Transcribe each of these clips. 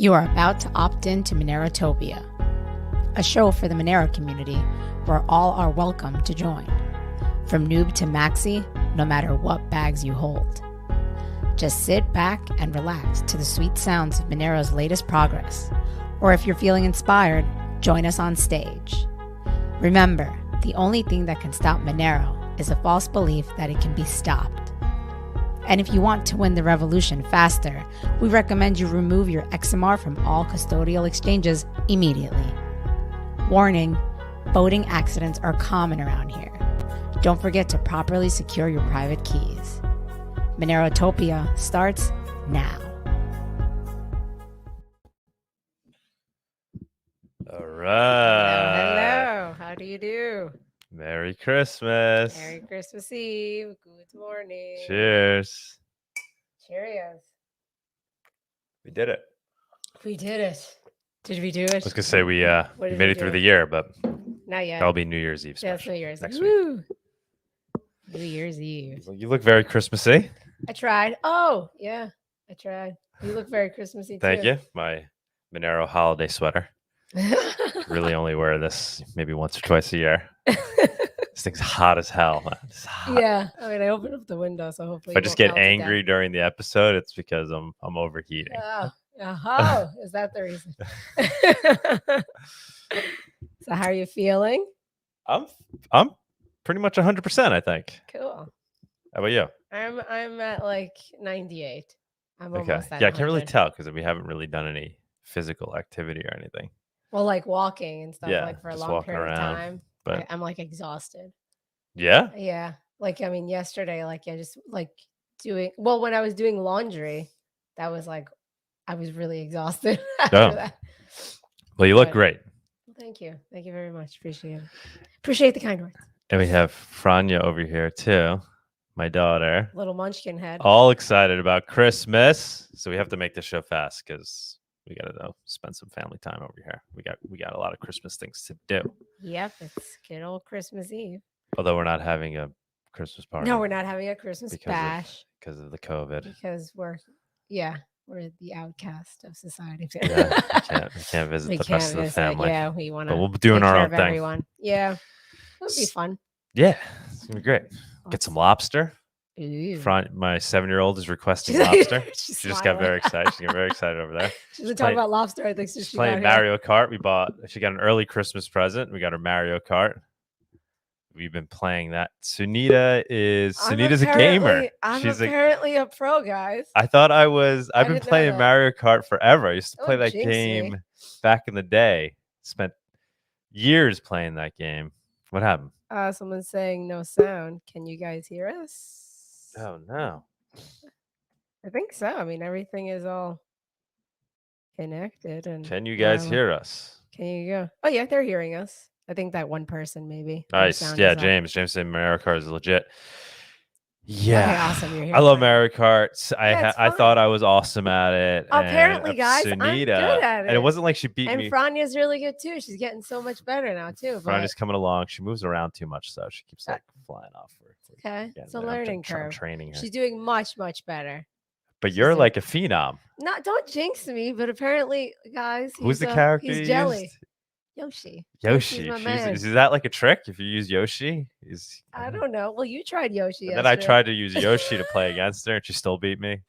You are about to opt in to Monerotopia, a show for the Monero community where all are welcome to join. From noob to maxi, no matter what bags you hold. Just sit back and relax to the sweet sounds of Monero's latest progress. Or if you're feeling inspired, join us on stage. Remember, the only thing that can stop Monero is a false belief that it can be stopped. And if you want to win the revolution faster, we recommend you remove your XMR from all custodial exchanges immediately. Warning, voting accidents are common around here. Don't forget to properly secure your private keys. Monerotopia starts now. All right. Hello. How do you do? Merry Christmas. Merry Christmas Eve. Good morning. Cheers. Cheerios. We did it. We did it. Did we do it? I was going to say we did made we it through do? the year, but Not yet. that'll be New Year's Eve That's special New Year's next Eve. week. Woo! New Year's Eve. You look very Christmassy. I tried. Oh, yeah. I tried. You look very Christmassy too. Thank you. My Monero holiday sweater. Really only wear this maybe once or twice a year. This thing's hot as hell, man. It's hot. Yeah. I mean, I opened up the window, so hopefully. If I just get angry during the episode, it's because I'm overheating. Oh, is that the reason? So, how are you feeling? I'm pretty much 100%, I think. Cool. How about you? I'm at like 98. I'm Okay. almost at Yeah, I can't really 100. tell because we haven't really done any physical activity or anything. Well, like walking and stuff, Yeah, like for a just long walking period of around, time. but I'm like exhausted. yeah. Yeah. Like, I mean, yesterday, like I just like when I was doing laundry, that was like, I was really exhausted after Oh. that. Well, you look But- great. Thank you. Thank you very much. Appreciate it. Appreciate the kind words. And we have Franya over here too, my daughter. Little munchkin head. All excited about Christmas. So we have to make this show fast because we gotta spend some family time over here. We got a lot of Christmas things to do. Yep. It's good old Christmas Eve. Although we're not having a Christmas party. No, we're not having a Christmas bash because of the COVID. because we're the outcast of society. Yeah, we can't visit We the can't rest of the visit. family. Yeah, we want to. But we'll be doing our own thing. Everyone. Yeah, it'll be fun. Yeah, it's gonna be great. Get some lobster. Ooh. My 7-year-old is requesting lobster. She's She just got smiling. very excited. She got very excited over there. She's been talking playing- about lobster. I think since She's she playing got here. Mario Kart. She got an early Christmas present. We got her Mario Kart. We've been playing that. Sunita's a gamer. I'm She's apparently a pro, guys. I thought I was. I've been didn't know playing that. Mario Kart forever. I used to Don't play that jinx me. game back in the day. Spent years playing that game. What happened? Someone's saying no sound. Can you guys hear us? Oh no. I think so. I mean, everything is all connected. And Can you guys wireless. hear us? Can you go? Oh yeah, they're hearing us. I think that one person maybe. their Nice. sound Yeah, is up. James said Mario Kart is legit. Okay, Yeah. awesome. You're here. I love for it. Mario Kart. Yeah, it's I fun. thought I was awesome at it. Apparently, and guys, I'm Sunita, good at and it it. wasn't like she beat And me. Franya's really good too. She's getting so much better now too. But Franya's coming along. She moves around too much, so she keeps Uh, like flying off. okay, getting it's a there. I'm learning tr- I'm curve. training her. She's doing much better. But you're doing- like a phenom. Not don't jinx me, but apparently, guys, Who's the he's, character He's you Jelly. used? Yoshi. Yoshi. my man. Is that like a trick? If you use Yoshi, I don't know. Well, you tried Yoshi. And then I yesterday. tried to use Yoshi to play against her, and she still beat me.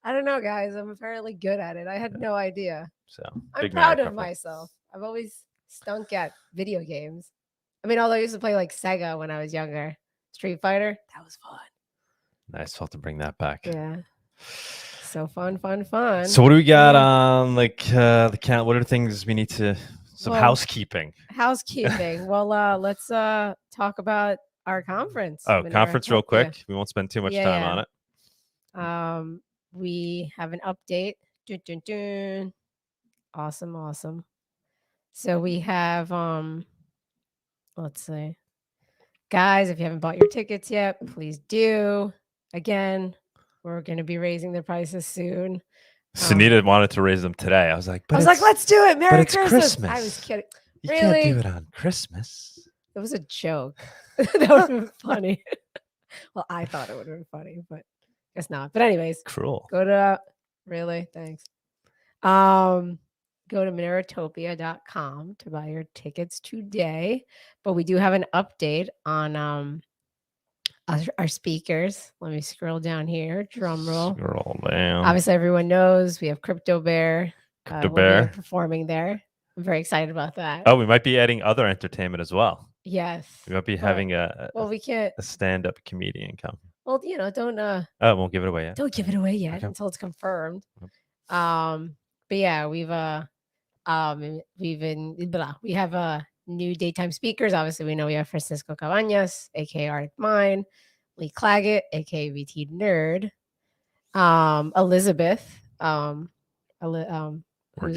I don't know, guys. I'm apparently good at it. I had no idea. So I'm big proud Mario of Kart fan. myself. I've always stunk at video games. I mean, although I used to play like Sega when I was younger, Street Fighter, that was fun. Nice. We'll have to bring that back. Yeah. So fun. So what do we got Yeah. on like the count? What are things we need to some Well, housekeeping? Housekeeping. Well, let's talk about our conference. Oh, conference real Monerotopia. quick. We won't spend too much Yeah, time yeah. on it. We have an update. Dun, dun, dun. Awesome. So we have let's see. Guys, if you haven't bought your tickets yet, please do. Again, we're going to be raising the prices soon. Sunita wanted to raise them today. I was like, I was like, let's do it. Merry it's Christmas. I Christmas. was kidding. you really? can't do it on Christmas. It was a joke. That would have been funny. Well, I thought it would have been funny, but guess not. But anyways, Cruel. go to really thanks. Go to Monerotopia.com to buy your tickets today. But we do have an update on our speakers. Let me scroll down here. Drum roll. Scroll down. Obviously, everyone knows we have Crypto Bear. Crypto will Bear be performing there. I'm very excited about that. Oh, we might be adding other entertainment as well. Yes. We might be having we can't. A stand-up comedian come. Well, don't. Oh, won't give it away yet. Don't give it away yet until it's confirmed. But yeah, we have new daytime speakers. Obviously, we know we have Francisco Cabañas, aka Arctic Mine, Lee Claggett, aka VT Nerd, Elizabeth, working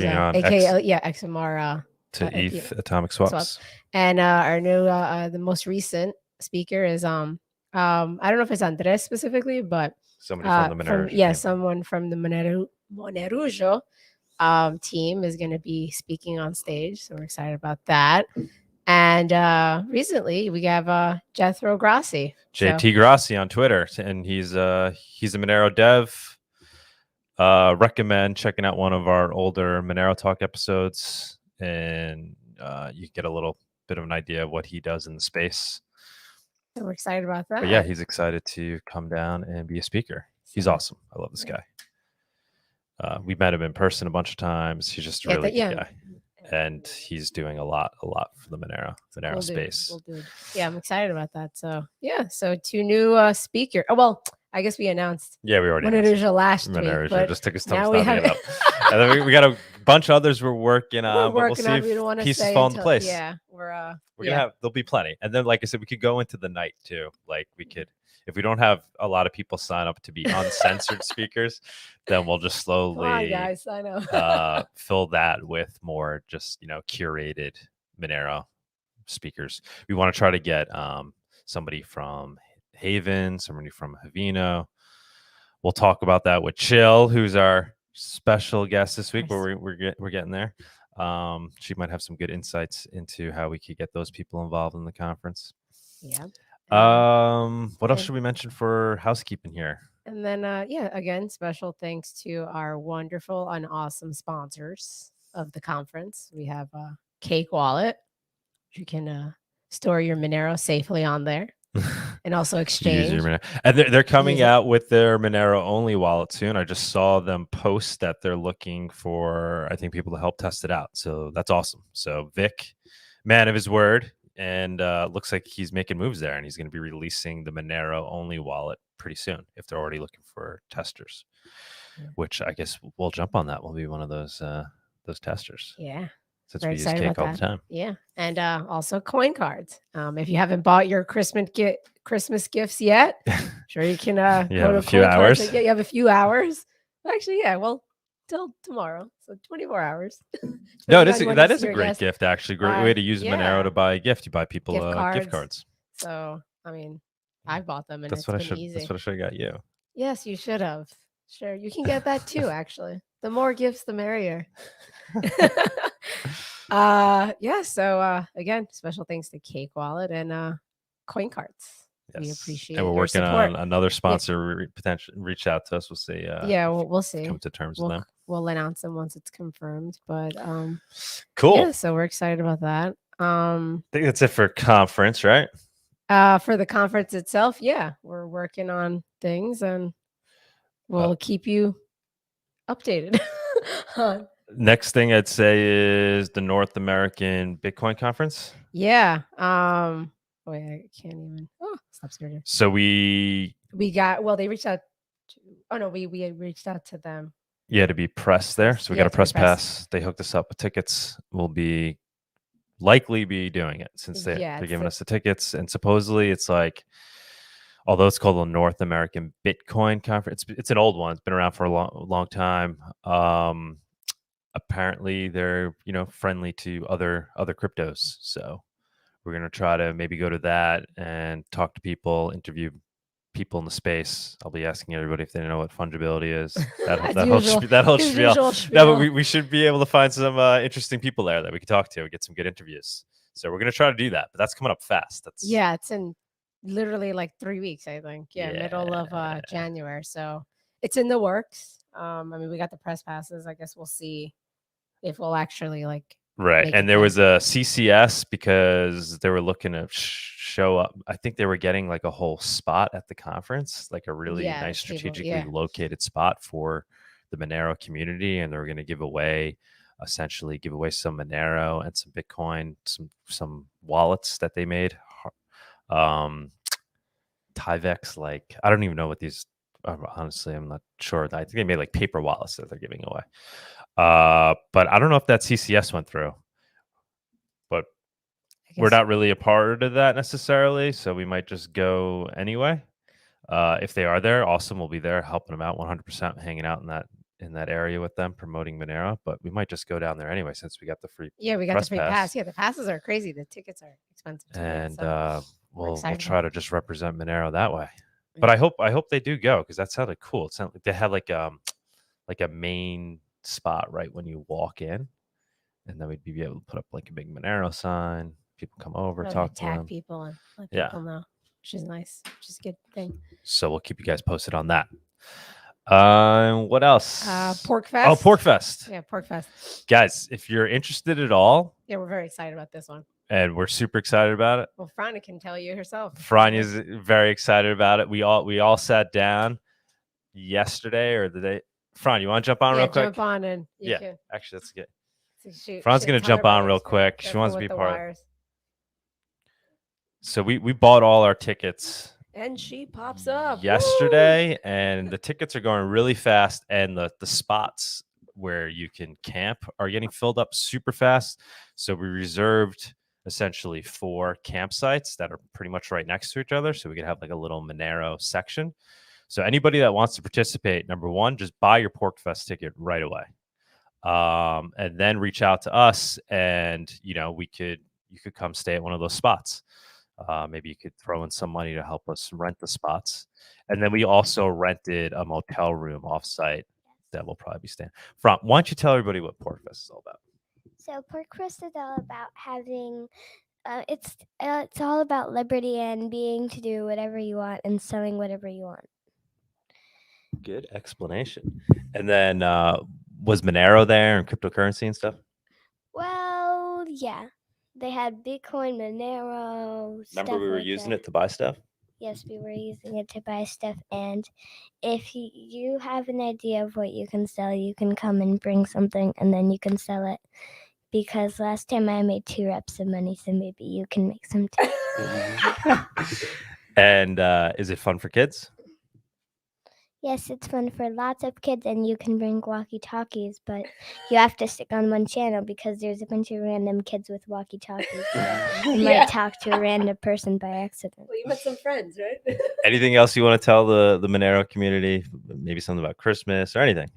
on XMR to ETH atomic swaps. And our new the most recent speaker is I don't know if it's Anhdres specifically, but somebody from the Monero. Someone from the Monerojo team is going to be speaking on stage, so we're excited about that. And recently we have Jethro Grassie, jtgrassie on Twitter, and he's a Monero dev. Recommend checking out one of our older Monerotalk episodes, and you get a little bit of an idea of what he does in the space. So we're excited about that. But yeah, he's excited to come down and be a speaker. He's awesome. I love this guy. We met him in person a bunch of times. He's just a really good guy. And he's doing a lot for the Monero space. Yeah, I'm excited about that. So yeah, so 2 new speakers. Oh, well, I guess we announced. Yeah, we already Moneroja last week. It just took us time to it up. And then we got a bunch of others we're working on. But we'll see if pieces fall into place. Yeah, we're gonna have. There'll be plenty. And then, like I said, we could go into the night too. Like we could. If we don't have a lot of people sign up to be uncensored speakers, then we'll just slowly guys, I know. fill that with more just, curated Monero speakers. We want to try to get somebody from Haven, somebody from Havino. We'll talk about that with Chill, who's our special guest this week, but we're getting there. She might have some good insights into how we could get those people involved in the conference. Yeah. What else should we mention for housekeeping here? And then again, special thanks to our wonderful and awesome sponsors of the conference. We have Cake Wallet. You can store your Monero safely on there and also exchange. And they're coming out with their Monero only wallet soon. I just saw them post that they're looking for, I think, people to help test it out. So that's awesome. So Vic, man of his word. And looks like he's making moves there, and he's going to be releasing the Monero only wallet pretty soon if they're already looking for testers, which I guess we'll jump on that. We'll be one of those testers. Yeah. Since we use Cake all the time. Yeah. And also coin cards. If you haven't bought your Christmas gifts yet, sure you can you have a few hours. You have a few hours. Actually, yeah. Well, till tomorrow, so 24 hours. No, that is a great gift, actually. Great way to use Monero to buy a gift. You buy people gift cards. So, I mean, I've bought them, and that's what I should have got you. Yes, you should have. Sure, you can get that too. Actually, the more gifts, the merrier. So again, special thanks to Cake Wallet and Coin Cards. Yes. We appreciate. And we're working on another sponsor. Potentially reach out to us. We'll see. We'll see. Come to terms with them. We'll announce them once it's confirmed. But cool. Yeah, so we're excited about that. I think that's it for conference, right? For the conference itself, yeah, we're working on things, and we'll keep you updated. Next thing I'd say is the North American Bitcoin Conference. Yeah. Wait, I can't even. Oh, stop staring. So we got. Well, they reached out. We reached out to them. Yeah, to be pressed there. So we got a press pass. They hooked us up with tickets. We'll likely be doing it since they're giving us the tickets. And supposedly it's like, although it's called the North American Bitcoin Conference, it's an old one. It's been around for a long time. Apparently they're friendly to other cryptos. So we're gonna try to maybe go to that and talk to people, interview people in the space. I'll be asking everybody if they know what fungibility is. That whole spiel. No, but we should be able to find some interesting people there that we can talk to and get some good interviews. So we're gonna try to do that, but that's coming up fast. It's in literally like 3 weeks, I think. Middle of January. So it's in the works. I mean, we got the press passes. I guess we'll see if we'll actually like. Right. make And it there then. was a CCS because they were looking to show up. I think they were getting like a whole spot at the conference, like a really Yeah, nice people, strategically yeah. located spot for the Monero community. And they were going to essentially give away some Monero and some Bitcoin, some wallets that they made. Tyvex, like, I don't even know what these honestly, I'm not sure. I think they made like paper wallets that they're giving away. But I don't know if that CCS went through. But we're not really a part of that necessarily, so we might just go anyway. If they are there, awesome. We'll be there helping them out 100%, hanging out in that area with them, promoting Monero. But we might just go down there anyway since we got the free Yeah, we got press the free pass. pass. Yeah, the passes are crazy. The tickets are expensive too. And so we'll excited try about to just represent Monero that way. But I hope they do go because that sounded cool. It sounded like they had like a main spot right when you walk in, and then we'd be able to put up like a big Monero sign. People come over, really talk to tag them. people and let Yeah. people know, which is nice, which is a good thing. So we'll keep you guys posted on that. What else? Porcfest. Oh, Porcfest. Yeah, Porcfest. Guys, if you're interested at all, Yeah, we're very excited about this one. and we're super excited about it. Well, Frana can tell you herself. Franya's very excited about it. We all sat down yesterday or the day. Fran, you want to jump on real quick? Jump on and you can. Actually, that's good. So Fran's going to jump on real quick. She wants to be part of it. So we bought all our tickets. And she pops up yesterday, and the tickets are going really fast, and the spots where you can camp are getting filled up super fast. So we reserved essentially 4 campsites that are pretty much right next to each other, so we could have like a little Monero section. So anybody that wants to participate, number one, just buy your Porcfest ticket right away, and then reach out to us, and you could come stay at one of those spots. Maybe you could throw in some money to help us rent the spots. And then we also rented a motel room offsite that will probably be staying. Why don't you tell everybody what Porcfest is all about? So Porcfest is all about having, it's all about liberty and being to do whatever you want and selling whatever you want. Good explanation. And then was Monero there and cryptocurrency and stuff? Well, yeah. They had Bitcoin, Monero. Remember we were using it to buy stuff? Yes, we were using it to buy stuff. And if you have an idea of what you can sell, you can come and bring something and then you can sell it. Because last time I made 2 reps of money, so maybe you can make some too. And is it fun for kids? Yes, it's fun for lots of kids, and you can bring walkie-talkies, but you have to stick on one channel because there's a bunch of random kids with walkie-talkies. So you might talk to a random person by accident. Well, you met some friends, right? Anything else you want to tell the Monero community? Maybe something about Christmas or anything?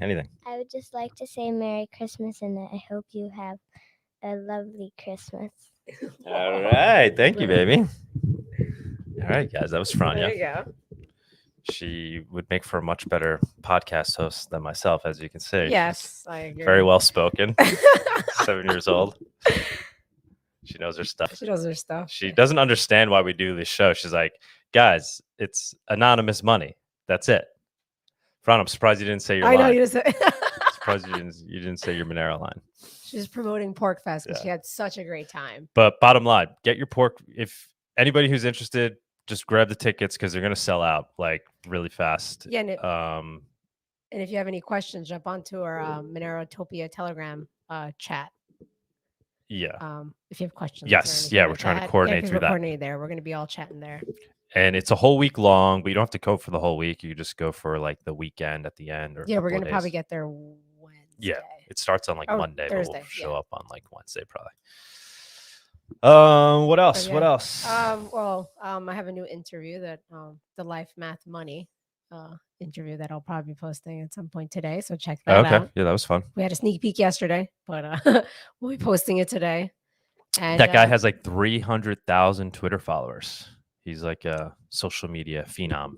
I would just like to say Merry Christmas, and I hope you have a lovely Christmas. All right. Thank you, baby. All right, guys. That was Franya. There you go. She would make for a much better podcast host than myself, as you can see. Yes, I agree. Very well spoken. 7 years old. She knows her stuff. She doesn't understand why we do this show. She's like, guys, it's anonymous money. That's it. Fran, I'm surprised you didn't say your line. I know you didn't say. Surprised you didn't say your Monero line. She's promoting Porcfest because she had such a great time. But bottom line, get your pork. If anybody who's interested, just grab the tickets because they're going to sell out like really fast. Yeah. And if you have any questions, jump onto our Monerotopia Telegram chat. Yeah. If you have questions. Yes. Yeah. We're trying to coordinate through that. Coordinate there. We're going to be all chatting there. And it's a whole week long, but you don't have to go for the whole week. You just go for like the weekend at the end. Or we're going to probably get there Wednesday. Yeah. It starts on like Monday, Thursday, but we'll show up on like Wednesday probably. What else? Yeah. What else? I have a new interview that the Life Math Money interview that I'll probably be posting at some point today. So check that out. Yeah, that was fun. We had a sneak peek yesterday, but we'll be posting it today. And that guy has like 300,000 Twitter followers. He's like a social media phenom.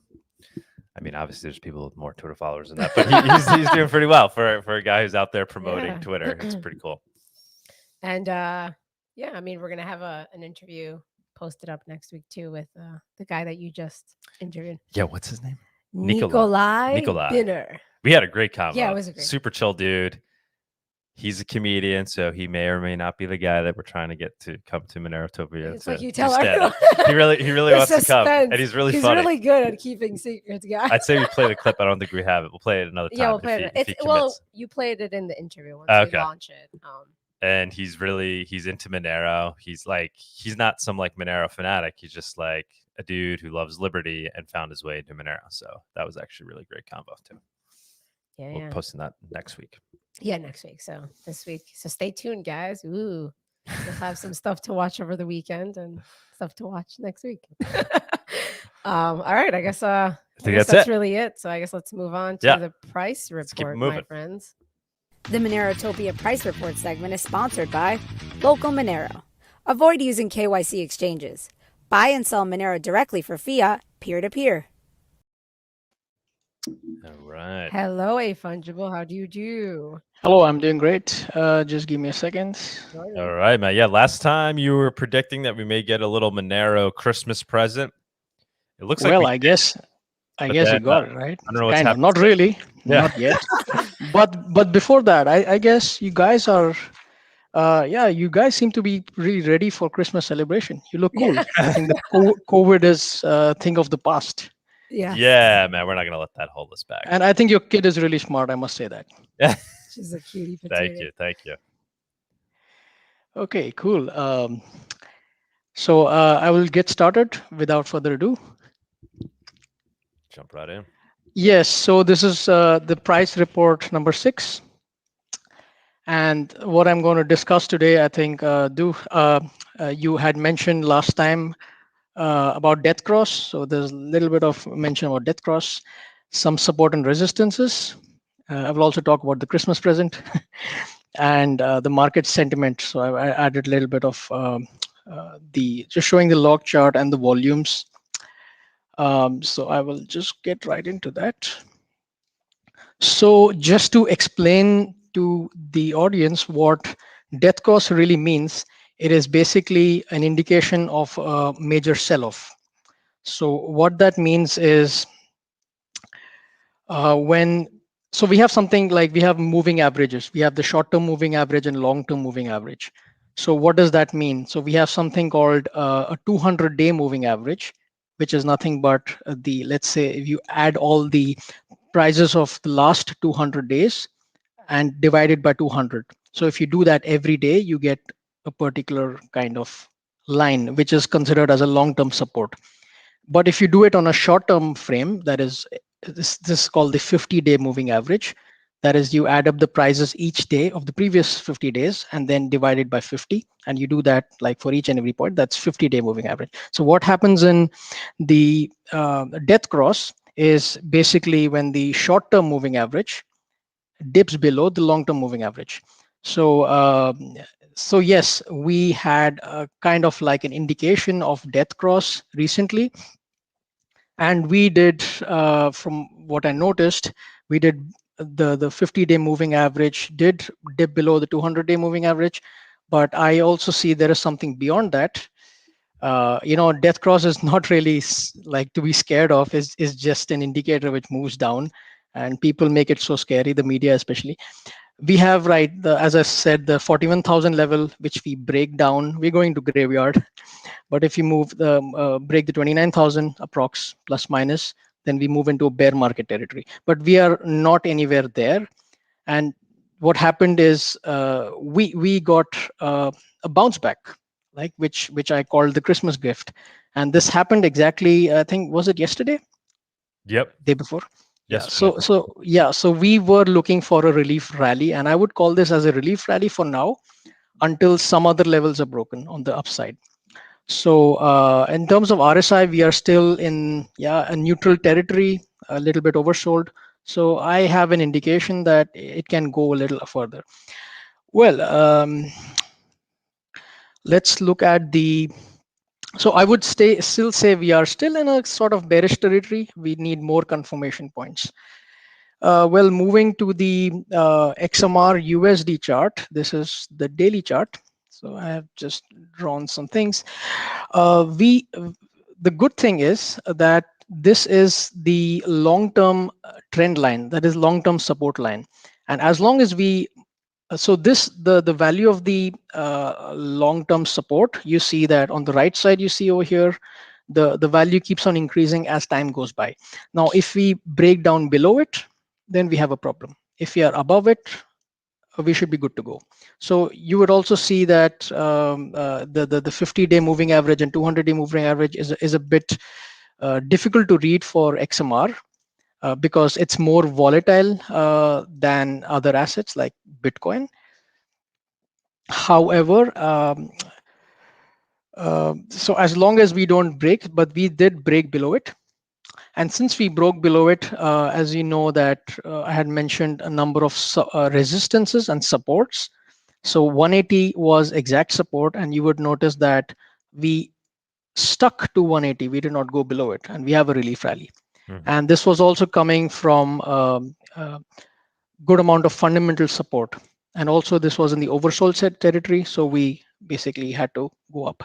I mean, obviously, there's people with more Twitter followers than that, but he's doing pretty well for a guy who's out there promoting Twitter. It's pretty cool. And yeah, I mean, we're gonna have an interview posted up next week too with the guy that you just interviewed. Yeah, what's his name? Nikolai Nikolai. Binner. We had a great convo. Yeah, it was a great super chill dude. He's a comedian, so he may or may not be the guy that we're trying to get to come to Monerotopia. It's like you tell everyone. He really wants to come, and he's really He's funny. really good at keeping secrets, guys. I'd say we play the clip. I don't think we have it. We'll play it another time. Yeah, we'll play it. Well, you played it in the interview once we launch it. And he's into Monero. He's not some like Monero fanatic. He's just like a dude who loves liberty and found his way into Monero. So that was actually a really great combo too. Yeah, we'll posting that next week. Yeah, next week. So this week. So stay tuned, guys. Ooh, we'll have some stuff to watch over the weekend and stuff to watch next week. All right. I guess that's really it. So I guess let's move on to the price report, my friends. The Monerotopia Price Report segment is sponsored by Local Monero. Avoid using KYC exchanges. Buy and sell Monero directly for fiat, peer-to-peer. All right. Hello, A-Fungible. How do you do? Hello, I'm doing great. Just give me a second. All right, man. Yeah, last time you were predicting that we may get a little Monero Christmas present. It looks like I guess you got it, right? I don't know what's happening. Not really. Yeah. Not yet. But before that, I guess you guys are you guys seem to be really ready for Christmas celebration. You look cool. I think the COVID is a thing of the past. Yeah, man. We're not gonna let that hold us back. And I think your kid is really smart. I must say that. Yeah. She's a cutie potato. Thank you. Okay, cool. So I will get started without further ado. Jump right in. Yes. So this is the price report number 6. And what I'm going to discuss today, I think, you had mentioned last time about death cross. So there's a little bit of mention about death cross, some support and resistances. I will also talk about the Christmas present and the market sentiment. So I added a little bit of just showing the log chart and the volumes. So I will just get right into that. So just to explain to the audience what death cross really means, it is basically an indication of a major sell-off. So what that means is so we have something like we have moving averages. We have the short-term moving average and long-term moving average. So what does that mean? So we have something called a 200-day moving average, which is nothing but let's say if you add all the prices of the last 200 days and divide it by 200. So if you do that every day, you get a particular kind of line, which is considered as a long-term support. But if you do it on a short-term frame, that is, this is called the 50-day moving average. That is, you add up the prices each day of the previous 50 days and then divide it by 50. And you do that like for each and every point, that's 50-day moving average. So what happens in the death cross is basically when the short-term moving average dips below the long-term moving average. So yes, we had kind of like an indication of death cross recently. And we did, from what I noticed, we did the 50-day moving average did dip below the 200-day moving average. But I also see there is something beyond that. Death cross is not really like to be scared of, is just an indicator which moves down, and people make it so scary, the media especially. We have, right, as I said, the 41,000 level, which we break down. We're going to graveyard. But if you move break the 29,000 approx plus minus, then we move into a bear market territory. But we are not anywhere there. And what happened is we got a bounce back, like which I called the Christmas gift. And this happened exactly, I think, was it yesterday? Yep. Day before. Yes. So we were looking for a relief rally, and I would call this as a relief rally for now until some other levels are broken on the upside. So in terms of RSI, we are still in a neutral territory, a little bit oversold. So I have an indication that it can go a little further. Well, let's look at the. So I would still say we are still in a sort of bearish territory. We need more confirmation points. Well, moving to the XMR USD chart. This is the daily chart. So I have just drawn some things. The good thing is that this is the long-term trend line, that is long-term support line. And as long as we, so this, the value of the long-term support, you see that on the right side, you see over here, the value keeps on increasing as time goes by. Now, if we break down below it, then we have a problem. If we are above it, we should be good to go. So you would also see that the 50-day moving average and 200-day moving average is a bit difficult to read for XMR because it's more volatile than other assets like Bitcoin. However, so as long as we don't break, but we did break below it. And since we broke below it, as you know that I had mentioned a number of resistances and supports. So 180 was exact support, and you would notice that we stuck to 180. We did not go below it, and we have a relief rally. And this was also coming from good amount of fundamental support. And also this was in the oversold set territory. So we basically had to go up.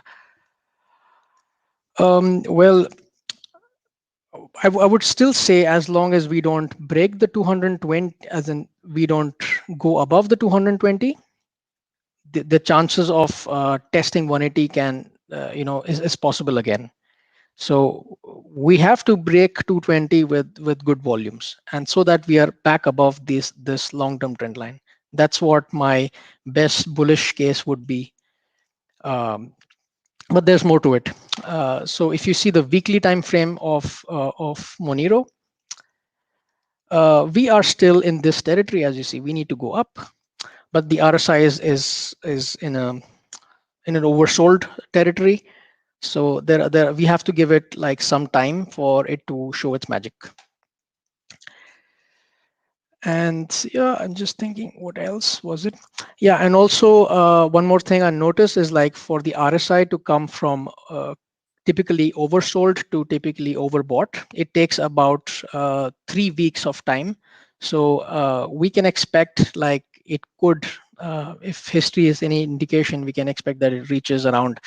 Well, I would still say as long as we don't break the 220, as in we don't go above the 220, the chances of testing 180 can, is possible again. So we have to break 220 with good volumes, and so that we are back above this long-term trend line. That's what my best bullish case would be. But there's more to it. So if you see the weekly time frame of Monero, we are still in this territory. As you see, we need to go up, but the RSI is in an oversold territory. So there we have to give it like some time for it to show its magic. And yeah, I'm just thinking, what else was it? Yeah, and also one more thing I noticed is like for the RSI to come from typically oversold to typically overbought, it takes about 3 weeks of time. So we can expect like it could, if history is any indication, we can expect that it reaches around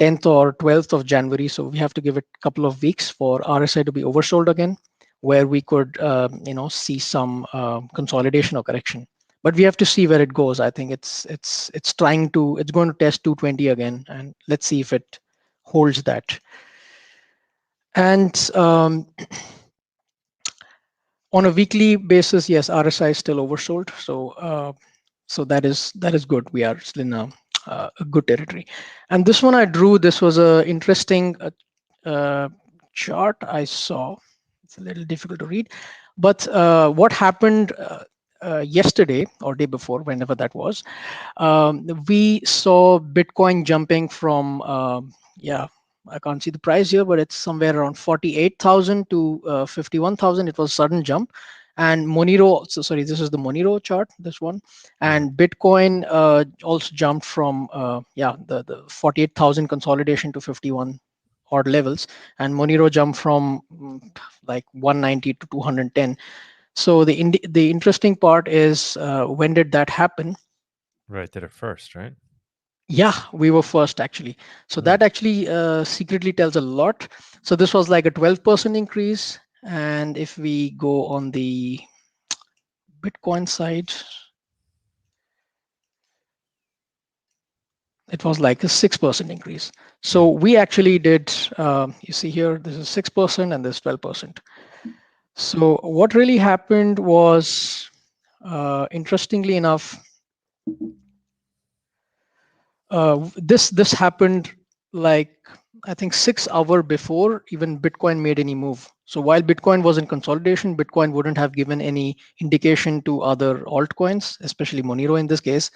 10th or 12th of January. So we have to give it a couple of weeks for RSI to be oversold again, where we could see some consolidation or correction. But we have to see where it goes. I think it's going to test 220 again, and let's see if it holds that. And on a weekly basis, yes, RSI is still oversold. So that is good. We are still in a good territory. And this one I drew. This was a interesting chart I saw. It's a little difficult to read, but what happened yesterday or day before, whenever that was, we saw Bitcoin jumping from I can't see the price here, but it's somewhere around 48,000 to 51,000. It was a sudden jump. And Monero, so sorry, this is the Monero chart, this one. And Bitcoin also jumped from the 48,000 consolidation to 51 odd levels, and Monero jumped from like 190 to 210. So the interesting part is when did that happen? Right, did it first, right? Yeah, we were first actually. So that actually secretly tells a lot. So this was like a 12% increase. And if we go on the Bitcoin side, it was like a 6% increase. So we actually did, you see here, this is 6% and this 12%. So what really happened was, interestingly enough, this happened like, I think 6 hours before even Bitcoin made any move. So while Bitcoin was in consolidation, Bitcoin wouldn't have given any indication to other altcoins, especially Monero in this case,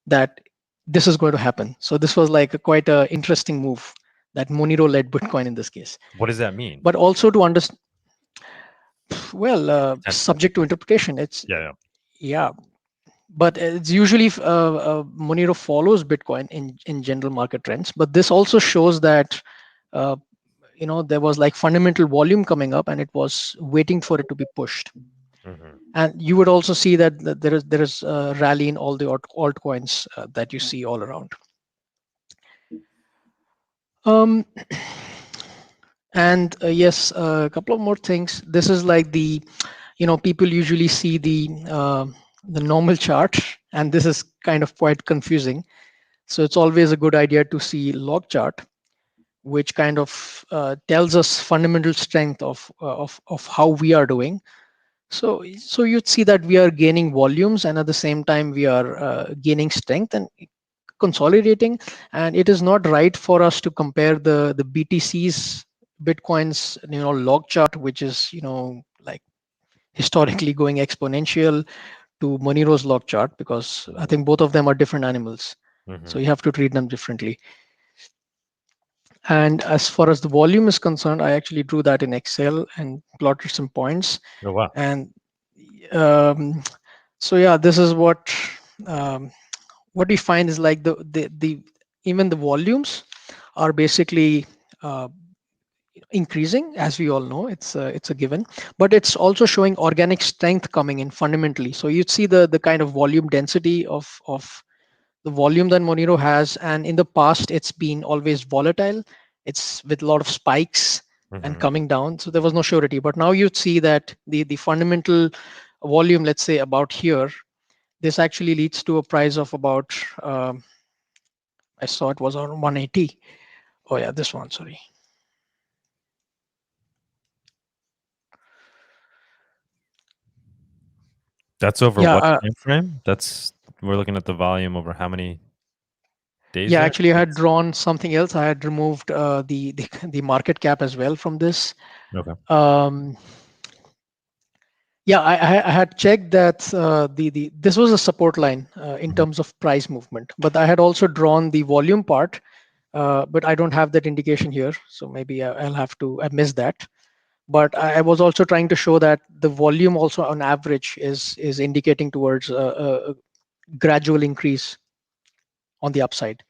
that this is going to happen. So this was like quite an interesting move that Monero led Bitcoin in this case. What does that mean? But also to understand, well, subject to interpretation. It's yeah. But it's usually Monero follows Bitcoin in general market trends. But this also shows that there was like fundamental volume coming up, and it was waiting for it to be pushed. And you would also see that there is a rally in all the altcoins that you see all around. And yes, a couple of more things. This is like the, people usually see the normal chart, and this is kind of quite confusing. So it's always a good idea to see log chart, which kind of tells us fundamental strength of how we are doing. So you'd see that we are gaining volumes, and at the same time we are gaining strength and consolidating. And it is not right for us to compare the BTC's Bitcoin's log chart, which is like historically going exponential, to Monero's log chart, because I think both of them are different animals. So you have to treat them differently. And as far as the volume is concerned, I actually drew that in Excel and plotted some points. Oh wow. And so yeah, this is um, what we find is like the even the volumes are basically increasing. As we all know, it's a given, but it's also showing organic strength coming in fundamentally. So you'd see the kind of volume density of the volume that Monero has, and in the past it's been always volatile. It's with a lot of spikes and coming down, so there was no surety. But now you'd see that the fundamental volume, let's say about here, this actually leads to a price of about I saw it was on 180. Oh yeah, this one, sorry. That's over what time frame? We're looking at the volume over how many days? Yeah, actually, I had drawn something else. I had removed the market cap as well from this. Okay. Yeah, I had checked that this was a support line in terms of price movement, but I had also drawn the volume part, but I don't have that indication here, so maybe I missed that. But I was also trying to show that the volume also on average is indicating towards a gradual increase on the upside.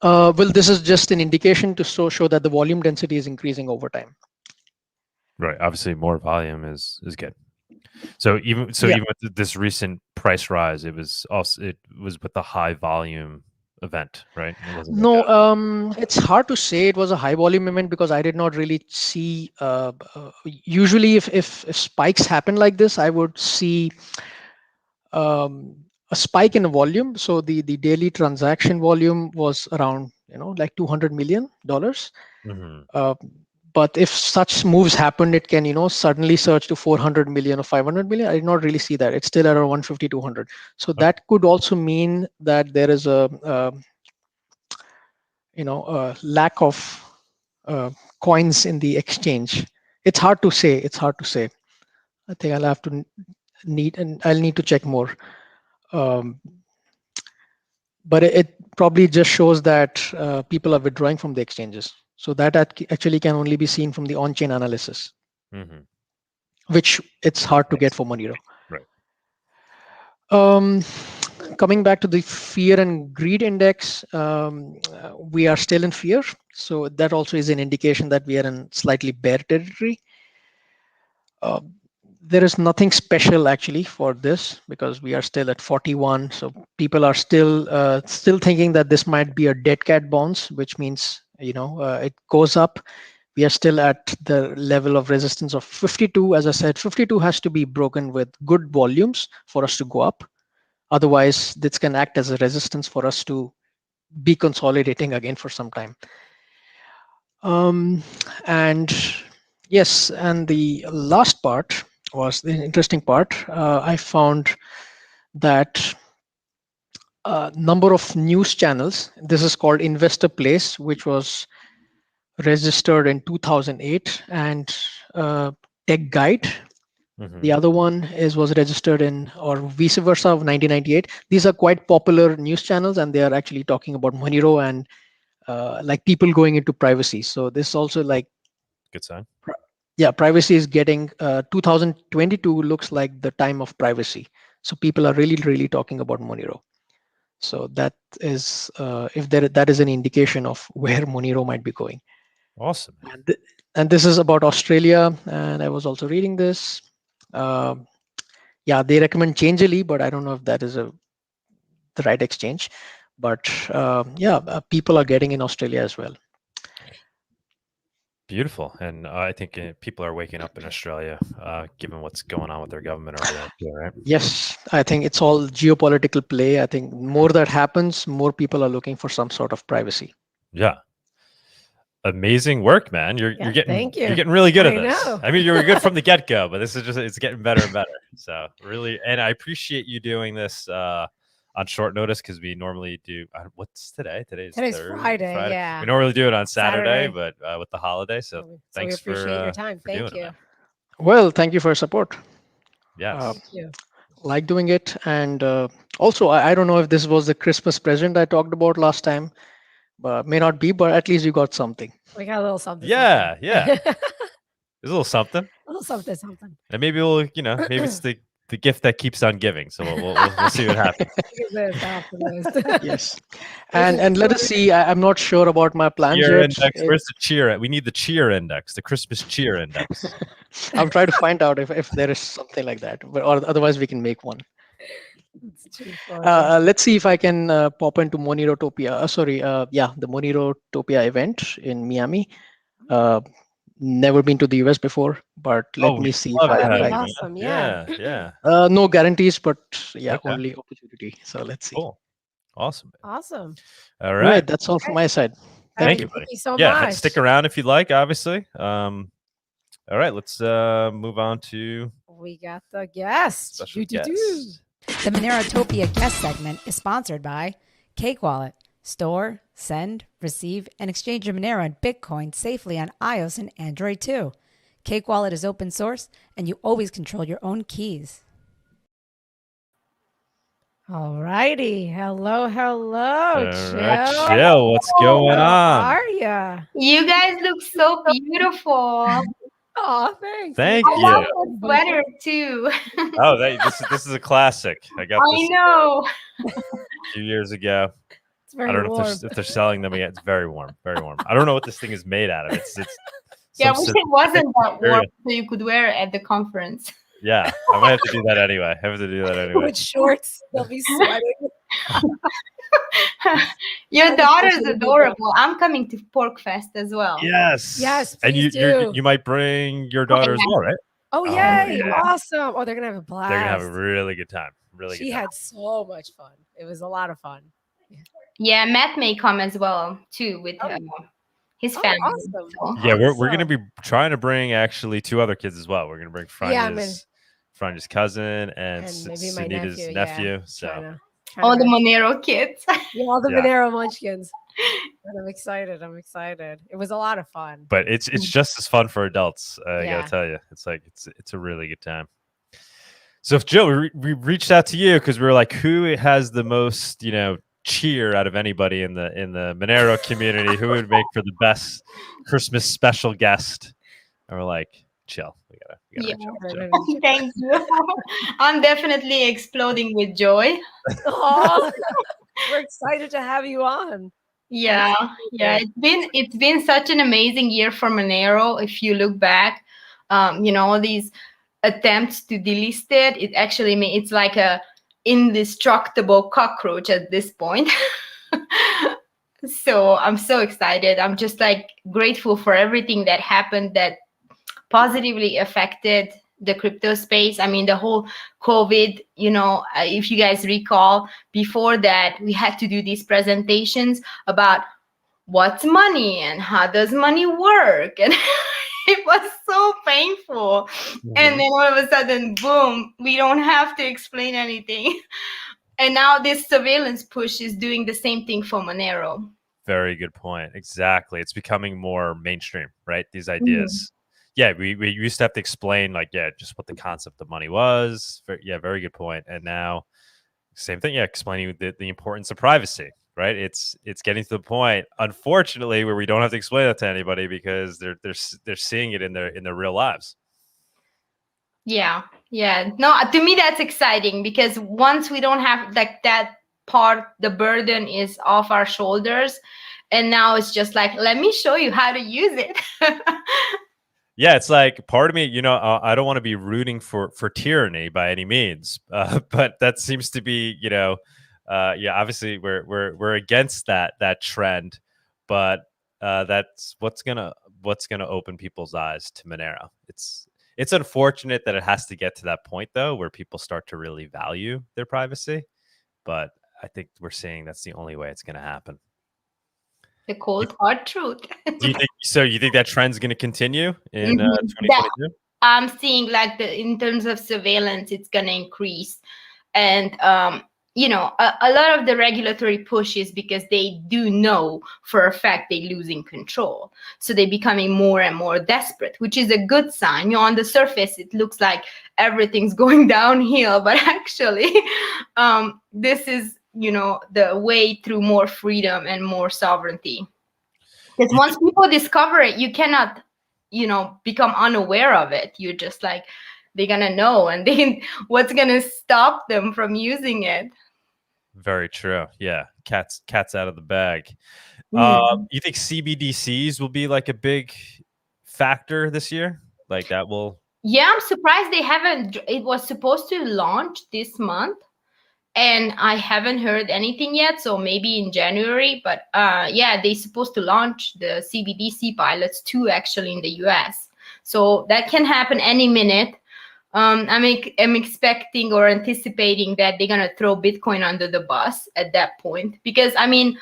Well, this is just an indication to show that the volume density is increasing over time. Right. Obviously, more volume is good. So even with this recent price rise, it was with the high volume event, right? It wasn't it's hard to say it was a high volume event because I did not really see. Usually, if spikes happen like this, I would see a spike in a volume. So the daily transaction volume was around like $200 million. But if such moves happen, it can suddenly surge to 400 million or 500 million. I did not really see that. It's still around 150, 200. So that could also mean that there is a lack of coins in the exchange. It's hard to say. I think I'll need to check more. But it probably just shows that people are withdrawing from the exchanges. So that actually can only be seen from the on-chain analysis, which it's hard to get for Monero. Right. Coming back to the fear and greed index, we are still in fear. So that also is an indication that we are in slightly bear territory. There is nothing special actually for this because we are still at 41. So people are still thinking that this might be a dead cat bounce, which means it goes up. We are still at the level of resistance of 52. As I said, 52 has to be broken with good volumes for us to go up. Otherwise, this can act as a resistance for us to be consolidating again for some time. And yes, and the last part was the interesting part. I found that number of news channels. This is called Investor Place, which was registered in 2008, and Tech Guide. The other one was registered in, or vice versa, of 1998. These are quite popular news channels, and they are actually talking about Monero and like people going into privacy. So this also like good sign. Yeah, privacy is getting 2022 looks like the time of privacy. So people are really talking about Monero. So that is that is an indication of where Monero might be going. Awesome. And this is about Australia, and I was also reading this. Yeah, they recommend Changelly, but I don't know if that is the right exchange. But yeah, people are getting in Australia as well. Beautiful. And I think people are waking up in Australia, given what's going on with their government over there, too, right? Yes, I think it's all geopolitical play. I think more that happens, more people are looking for some sort of privacy. Yeah. Amazing work, man. You're getting thank you. you're getting really good at I this. know. I mean, you were good from the get-go, but this is just it's getting better and better. So really, and I appreciate you doing this on short notice, because we normally do what's today? Today's Friday. Yeah. We normally do it on Saturday. Saturday. But with the holiday. So thanks we appreciate for your time. for doing Thank you. it, man. Well, thank you for your support. Yes. Thank you. Like doing it. And also, I don't know if this was the Christmas present I talked about last time, but may not be, but at least you got something. We got a little something. Yeah, something. yeah. There's a little something. A little something, something. And maybe we'll, maybe it's the gift that keeps on giving. So we'll see what happens. Yes. And let us see. I'm not sure about my plans Cheer yet. index. Where's the cheer? We need the cheer index, the Christmas cheer index. I'll try to find out if there is something like that, but or otherwise we can make one. It's too funny. Let's see if I can pop into Monerotopia. The Monerotopia event in Miami. Never been to the US before, but let me see if That'd be I. awesome. Yeah. Yeah. No guarantees, but yeah, Okay. only opportunity. So let's see. Cool. Awesome. Awesome. All Right, right. that's all from my side. Thank you, Thank you so Yeah, much. stick around if you'd like, obviously. All right, let's move on to We got the guest. special Do-do-do. guest. The Monerotopia guest segment is sponsored by Cake Wallet. Store, send, receive, and exchange your Monero and Bitcoin safely on iOS and Android too. Cake Wallet is open source, and you always control your own keys. All righty. Hello, All Chill. right, Chill, what's going How on? are ya? You guys look so beautiful. Oh, thanks. Thank I you. love the sweater too. Oh, this is a classic. I got this I know. a few years ago. It's very I don't know warm. if they're selling them again. It's very warm, very warm. I don't know what this thing is made out of. It's Yeah, I some wish it wasn't that very- warm so you could wear it at the conference. Yeah, I might have to do that anyway. With shorts, they'll be sweating. Your daughter's adorable. I'm coming to Porcfest as well. Yes. Yes, And please you do. might bring your daughter as well, right? Oh, Oh, yay. yeah. Awesome. Oh, they're going to have a blast. They're gonna have a really good time. Really She good time. had so much fun. It was a lot of fun. Yeah, Matt may come as well too with his family. Awesome. So- Yeah, we're gonna be trying to bring actually 2 other kids as well. We're gonna bring Franya's cousin and maybe my Sunita's nephew. nephew. So Trying All to the Monero kids. all the Yeah. Monero munchkins. And I'm excited. It was a lot of fun. but it's just as fun for adults. I Yeah. gotta tell you, it's a really good time. So, if Jill, we reached out to you because we were like, who has the most, cheer out of anybody in the Monero community? Who would make for the best Christmas special guest? And we're like, Chill. We gotta Yeah. reach out to Jill. Thank you. I'm definitely exploding with joy. Oh, we're excited to have you on. Yeah. It's been such an amazing year for Monero. If you look back, all these attempts to delist it, it actually it's like a indestructible cockroach at this point. So I'm so excited. I'm just like grateful for everything that happened that positively affected the crypto space. I mean, the whole COVID, if you guys recall, before that, we had to do these presentations about what's money and how does money work. And it was so painful. And then all of a sudden, boom, we don't have to explain anything. And now this surveillance push is doing the same thing for Monero. Very good point. Exactly. It's becoming more mainstream, right? These ideas. Yeah, we used to have to explain just what the concept of money was. Very good point. And now, same thing. Yeah, explaining the importance of privacy, right? It's getting to the point, unfortunately, where we don't have to explain that to anybody because they're seeing it in their real lives. Yeah. No, to me that's exciting because once we don't have that part, the burden is off our shoulders, and now it's just like, let me show you how to use it. Yeah, it's like part of me, I don't want to be rooting for tyranny by any means, but that seems to be, obviously we're against that trend, but that's what's gonna what's going to open people's eyes to Monero. It's unfortunate that it has to get to that point though, where people start to really value their privacy. But I think we're seeing that's the only way it's going to happen. The cold hard truth. Do you think so? You think that trend's going to continue in 2022? I'm seeing like in terms of surveillance, it's going to increase, and you know, a lot of the regulatory push is because they do know for a fact they're losing control. So they're becoming more and more desperate, which is a good sign. You know, on the surface, it looks like everything's going downhill, but actually, this is, you know, the way through more freedom and more sovereignty. Because once people discover it, you cannot, you know, become unaware of it. You're just like, they're gonna know, and then what's gonna stop them from using it? Very true. Yeah, cat's out of the bag. You think CBDCs will be like a big factor this year? Like that will? Yeah, I'm surprised they haven't. It was supposed to launch this month, and I haven't heard anything yet. So maybe in January. But yeah, they're supposed to launch the CBDC pilots too, actually, in the US. So that can happen any minute. I'm expecting or anticipating that they're gonna throw Bitcoin under the bus at that point, because I mean,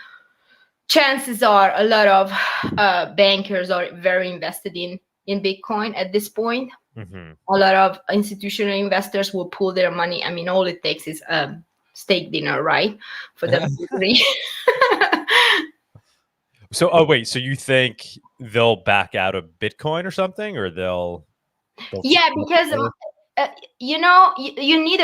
chances are a lot of bankers are very invested in Bitcoin at this point. A lot of institutional investors will pull their money. I mean, all it takes is a steak dinner, right, for them to agree. So, oh wait, so you think they'll back out of Bitcoin or something, or they'll yeah, because you know, you need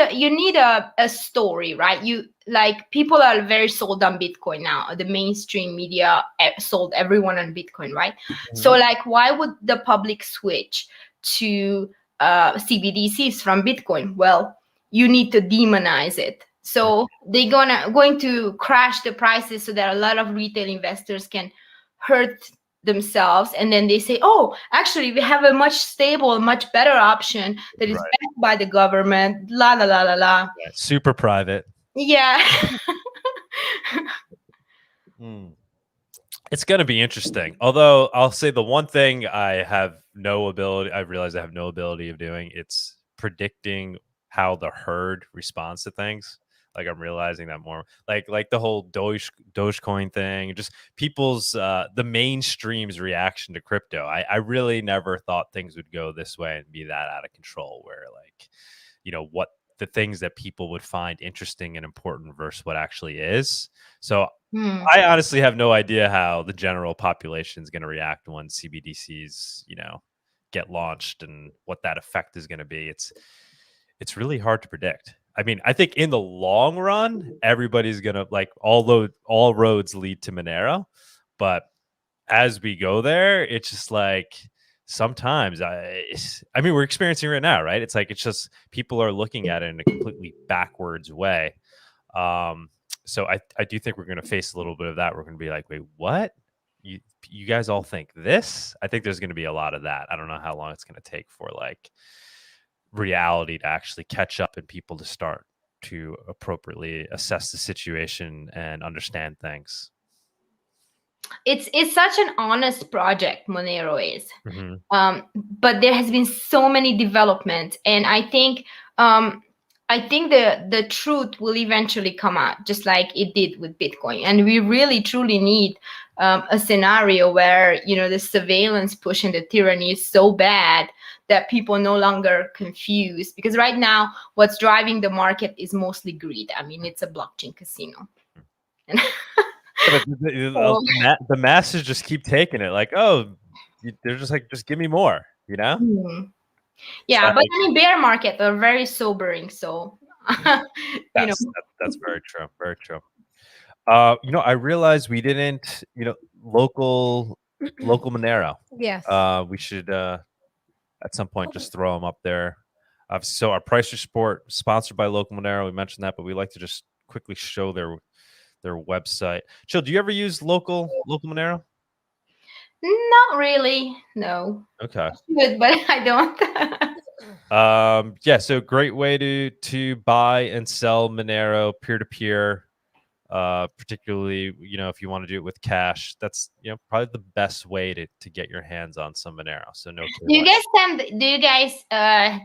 a story, right? You like, people are very sold on Bitcoin now. The mainstream media sold everyone on Bitcoin, right? So like, why would the public switch to CBDCs from Bitcoin? Well, you need to demonize it. So they're going to crash the prices so that a lot of retail investors can hurt themselves, and then they say, oh, actually we have a much stable, much better option that is backed by the government, la la la la la. Yeah, super private. Yeah. It's going to be interesting. Although I'll say the one thing I realize I have no ability of doing, it's predicting how the herd responds to things. Like, I'm realizing that more, like the whole Dogecoin thing, just people's the mainstream's reaction to crypto. I really never thought things would go this way and be that out of control, where, like, you know, what the things that people would find interesting and important versus what actually is. So I honestly have no idea how the general population is going to react when CBDCs, you know, get launched, and what that effect is going to be. It's really hard to predict. I mean, I think in the long run, everybody's gonna, like, all roads lead to Monero, but as we go there, it's just like, sometimes I mean, we're experiencing right now, right? It's like, it's just people are looking at it in a completely backwards way. So I do think we're going to face a little bit of that. We're going to be like, wait, what? You guys all think this? I think there's going to be a lot of that. I don't know how long it's going to take for, like, reality to actually catch up and people to start to appropriately assess the situation and understand things. It's such an honest project, Monero is. But there has been so many developments, and I think the truth will eventually come out, just like it did with Bitcoin. And we really truly need a scenario where, you know, the surveillance push and the tyranny is so bad that people no longer confused. Because right now, what's driving the market is mostly greed. I mean, it's a blockchain casino. But the masses just keep taking it, like, oh, they're just like, just give me more, you know? Yeah, but I mean, bear market are very sobering. So, you know, that's very true. Very true. You know, I realized we didn't, you know, local Monero. Yes. We should at some point just throw them up there. So our price report sponsored by Local Monero. We mentioned that, but we like to just quickly show their website. Chill, do you ever use local Monero? Not really. No. Okay. Good, but I don't. Yeah. So great way to buy and sell Monero peer to peer. particularly, if you want to do it with cash. That's, probably the best way to get your hands on some Monero. So no. Do you guys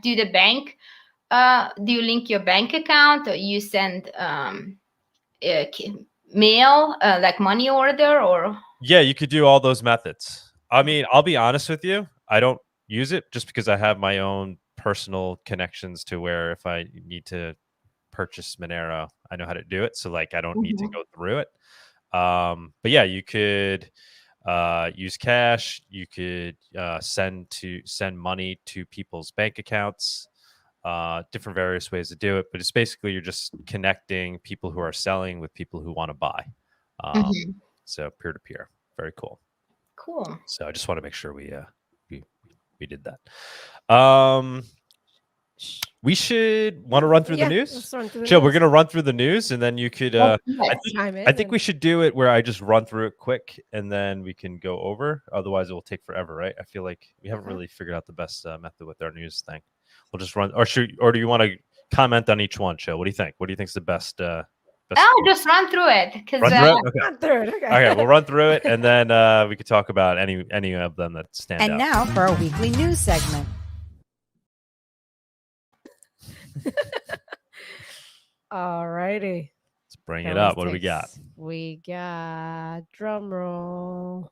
do the bank? Do you link your bank account, or you send mail, like money order, or? Yeah, you could do all those methods. I mean, I'll be honest with you. I don't use it just because I have my own personal connections to where if I need to purchase Monero, I know how to do it. So like, I don't need to go through it. But yeah, you could use cash. You could send money to people's bank accounts. Different various ways to do it, but it's basically you're just connecting people who are selling with people who want to buy. So peer to peer, very cool. Cool. So I just want to make sure we did that. We should want to run through the news. Chill, we're gonna run through the news, and then you could. I think we should do it where I just run through it quick, and then we can go over. Otherwise, it will take forever, right? I feel like we haven't really figured out the best method with our news thing. We'll just run, or do you want to comment on each one, Chill? What do you think? What do you think is the best? I'll just run through it because run through it. Okay, we'll run through it, and then we could talk about any of them that stand out. And now for our weekly news segment. All righty. Let's bring it up. What do we got? We got drum roll.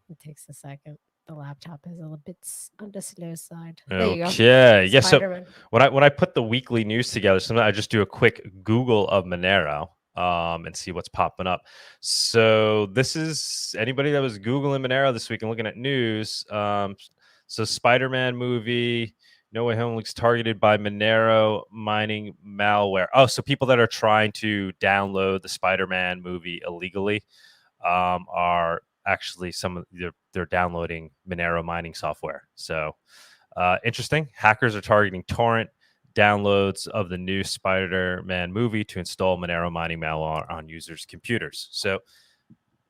It takes a second. The laptop is a little bit on the slow side. There you go. Okay. Yeah. So when I put the weekly news together, sometimes I just do a quick Google of Monero and see what's popping up. So this is anybody that was Googling Monero this week and looking at news. So Spider-Man movie. No Way Home looks targeted by Monero mining malware. Oh, so people that are trying to download the Spider-Man movie illegally are actually they're downloading Monero mining software. So interesting. Hackers are targeting torrent downloads of the new Spider-Man movie to install Monero mining malware on users' computers. So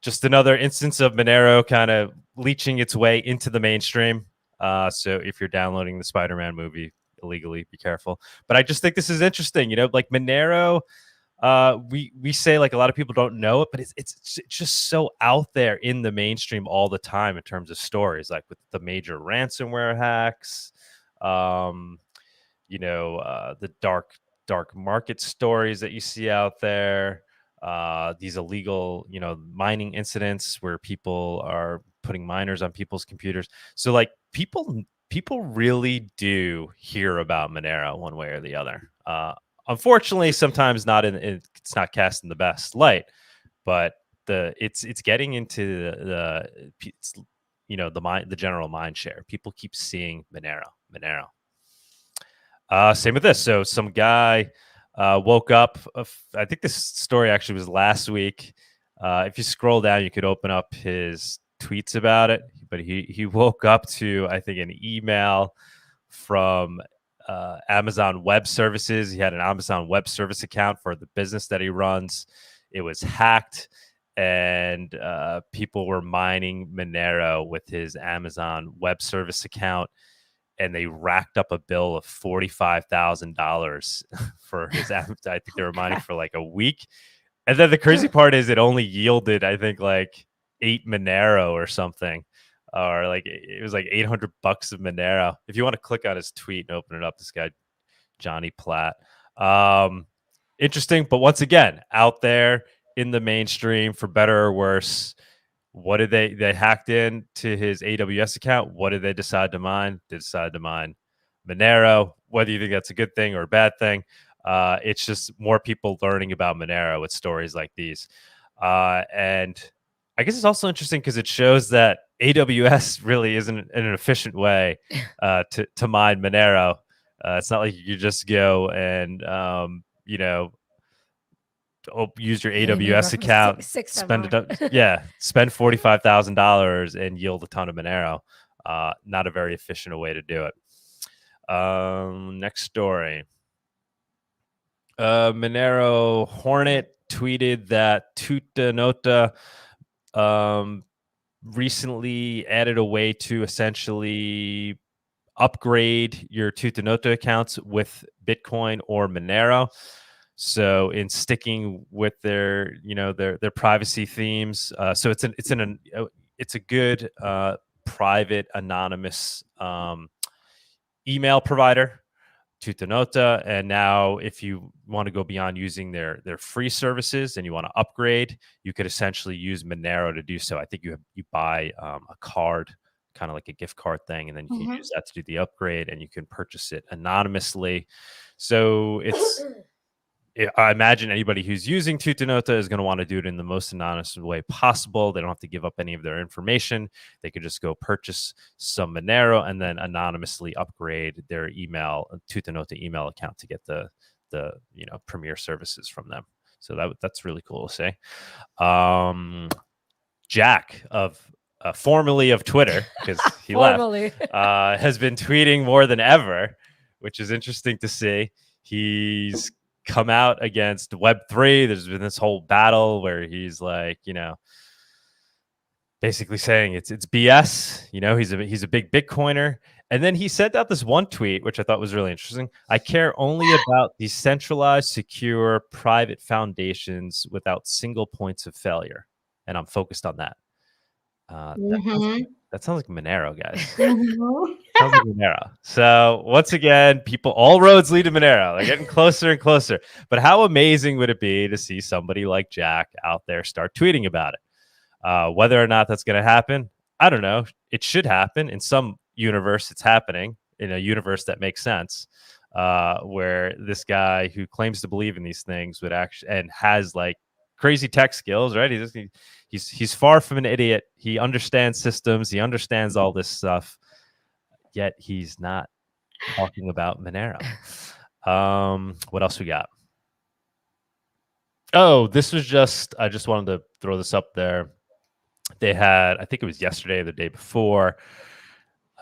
just another instance of Monero kind of leeching its way into the mainstream. So if you're downloading the Spider-Man movie illegally, be careful. But I just think this is interesting. Like Monero, we say like a lot of people don't know it, but it's just so out there in the mainstream all the time in terms of stories, like with the major ransomware hacks, the dark market stories that you see out there, these illegal, mining incidents where people are putting miners on people's computers. So like people really do hear about Monero one way or the other. Unfortunately, sometimes it's not cast in the best light, but it's getting into the general mind share. People keep seeing Monero. Same with this. So some guy woke up. I think this story actually was last week. If you scroll down, you could open up his tweets about it. But he woke up to, I think, an email from Amazon Web Services. He had an Amazon Web Service account for the business that he runs. It was hacked, and people were mining Monero with his Amazon Web Service account, and they racked up a bill of $45,000 for his. I think they were mining for like a week, and then the crazy part is it only yielded, I think, like 8 Monero or something. Or like it was like $800 of Monero. If you want to click on his tweet and open it up, this guy Johnny Platt. Interesting, but once again, out there in the mainstream, for better or worse. What did they hacked into his AWS account? What did they decide to mine? They decided to mine Monero. Whether you think that's a good thing or a bad thing, it's just more people learning about Monero with stories like these. And I guess it's also interesting because it shows that AWS really isn't an efficient way to mine Monero. It's not like you just go and use your AWS account, spend $45,000 and yield a ton of Monero. Not a very efficient way to do it. Next story. Monero Hornet tweeted that Tutanota recently added a way to essentially upgrade your Tutanota accounts with Bitcoin or Monero. So in sticking with their, their privacy themes, so it's a good private anonymous email provider, Tutanota. And now if you want to go beyond using their free services and you want to upgrade, you could essentially use Monero to do so. I think you buy a card, kind of like a gift card thing, and then you can use that to do the upgrade, and you can purchase it anonymously. So I imagine anybody who's using Tutanota is going to want to do it in the most anonymous way possible. They don't have to give up any of their information. They could just go purchase some Monero and then anonymously upgrade their Tutanota email account to get the premier services from them. So that's really cool to say. Jack formerly of Twitter, because he left, has been tweeting more than ever, which is interesting to see. He's come out against Web3. There's been this whole battle where he's like, basically saying it's BS. He's a big Bitcoiner. And then he sent out this one tweet, which I thought was really interesting. I care only about decentralized, secure, private foundations without single points of failure. And I'm focused on that. That sounds like Monero, guys. Sounds like Monero. So once again, all roads lead to Monero. They're getting closer and closer. But how amazing would it be to see somebody like Jack out there start tweeting about it? Whether or not that's going to happen, I don't know. It should happen. In some universe, it's happening. In a universe that makes sense, where this guy who claims to believe in these things would actually, and has like crazy tech skills, right? He's far from an idiot. He understands systems. He understands all this stuff. Yet he's not talking about Monero. What else we got? Oh, this was I just wanted to throw this up there. They had, I think it was yesterday or the day before,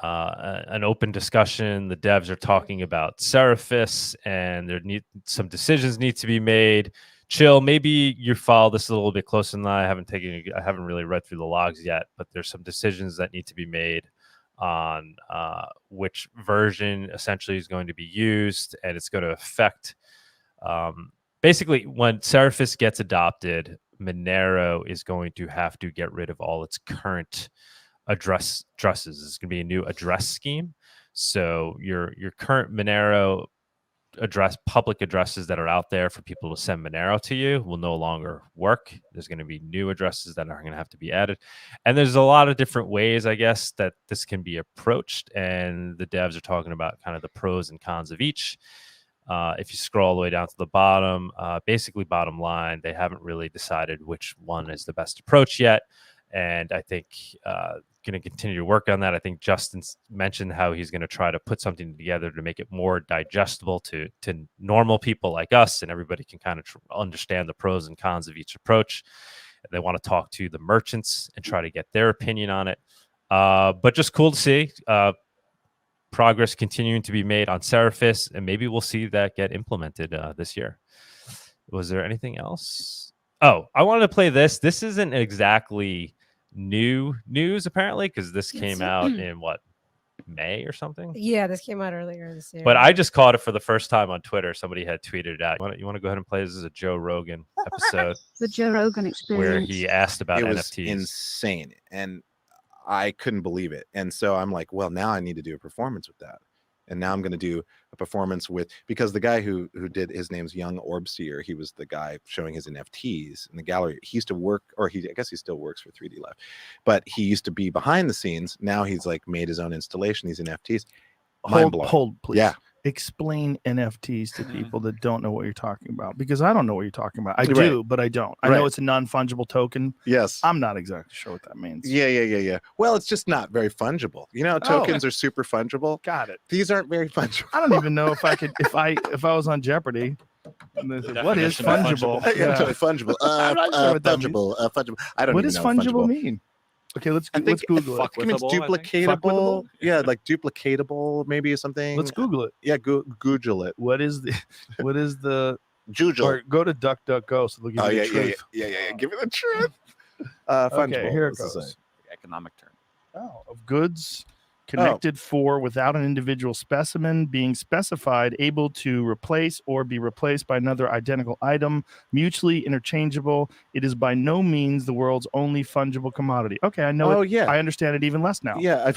an open discussion. The devs are talking about Seraphis, and some decisions need to be made. Chill, maybe you follow this a little bit closer than I haven't really read through the logs yet, but there's some decisions that need to be made on which version essentially is going to be used, and it's going to affect basically when Seraphis gets adopted, Monero is going to have to get rid of all its current addresses. It's going to be a new address scheme. So your current Monero public addresses that are out there for people to send Monero to you will no longer work. There's going to be new addresses that are going to have to be added. And there's a lot of different ways, I guess, that this can be approached. And the devs are talking about kind of the pros and cons of each. If you scroll all the way down to the bottom, basically bottom line, they haven't really decided which one is the best approach yet. And I think going to continue to work on that. I think Justin mentioned how he's going to try to put something together to make it more digestible to normal people like us, and everybody can kind of understand the pros and cons of each approach. They want to talk to the merchants and try to get their opinion on it. But just cool to see progress continuing to be made on Seraphis, and maybe we'll see that get implemented this year. Was there anything else? Oh, I wanted to play this. This isn't exactly new news, apparently, because this came out in May or something. Yeah, this came out earlier this year. But I just caught it for the first time on Twitter. Somebody had tweeted it out. You want to go ahead and play this? This is a Joe Rogan episode. The Joe Rogan experience, where he asked about NFTs. It was insane, and I couldn't believe it. And so I'm like, well, now I need to do a performance with that. And now I'm going to do a performance because the guy who did, his name's Young Orbseer. He was the guy showing his NFTs in the gallery. He used to work, I guess he still works for 3D Live, but he used to be behind the scenes. Now he's like made his own installation, these NFTs. Hold, please. Yeah. Explain NFTs to people that don't know what you're talking about, because I don't know what you're talking about. I do, but I don't. I know it's a non-fungible token. Yes. I'm not exactly sure what that means. Yeah. Well, it's just not very fungible. Tokens are super fungible. Got it. These aren't very fungible. I don't even know if I could, if I was on Jeopardy. What is fungible? Fungible. I'm not sure what that means. Fungible. I don't. What even does know fungible mean? Okay, let's Google it. It means duplicatable. Yeah, like duplicatable, maybe something. Let's Google it. Yeah, Google it. What is the Jujul? Or go to DuckDuckGo so they'll give you the truth. Yeah. Give me the truth. Okay, here it goes. Economic term. Of goods, connected for without an individual specimen being specified, able to replace or be replaced by another identical item, mutually interchangeable. It is by no means the world's only fungible commodity. Okay, I know. I understand it even less now. Yeah,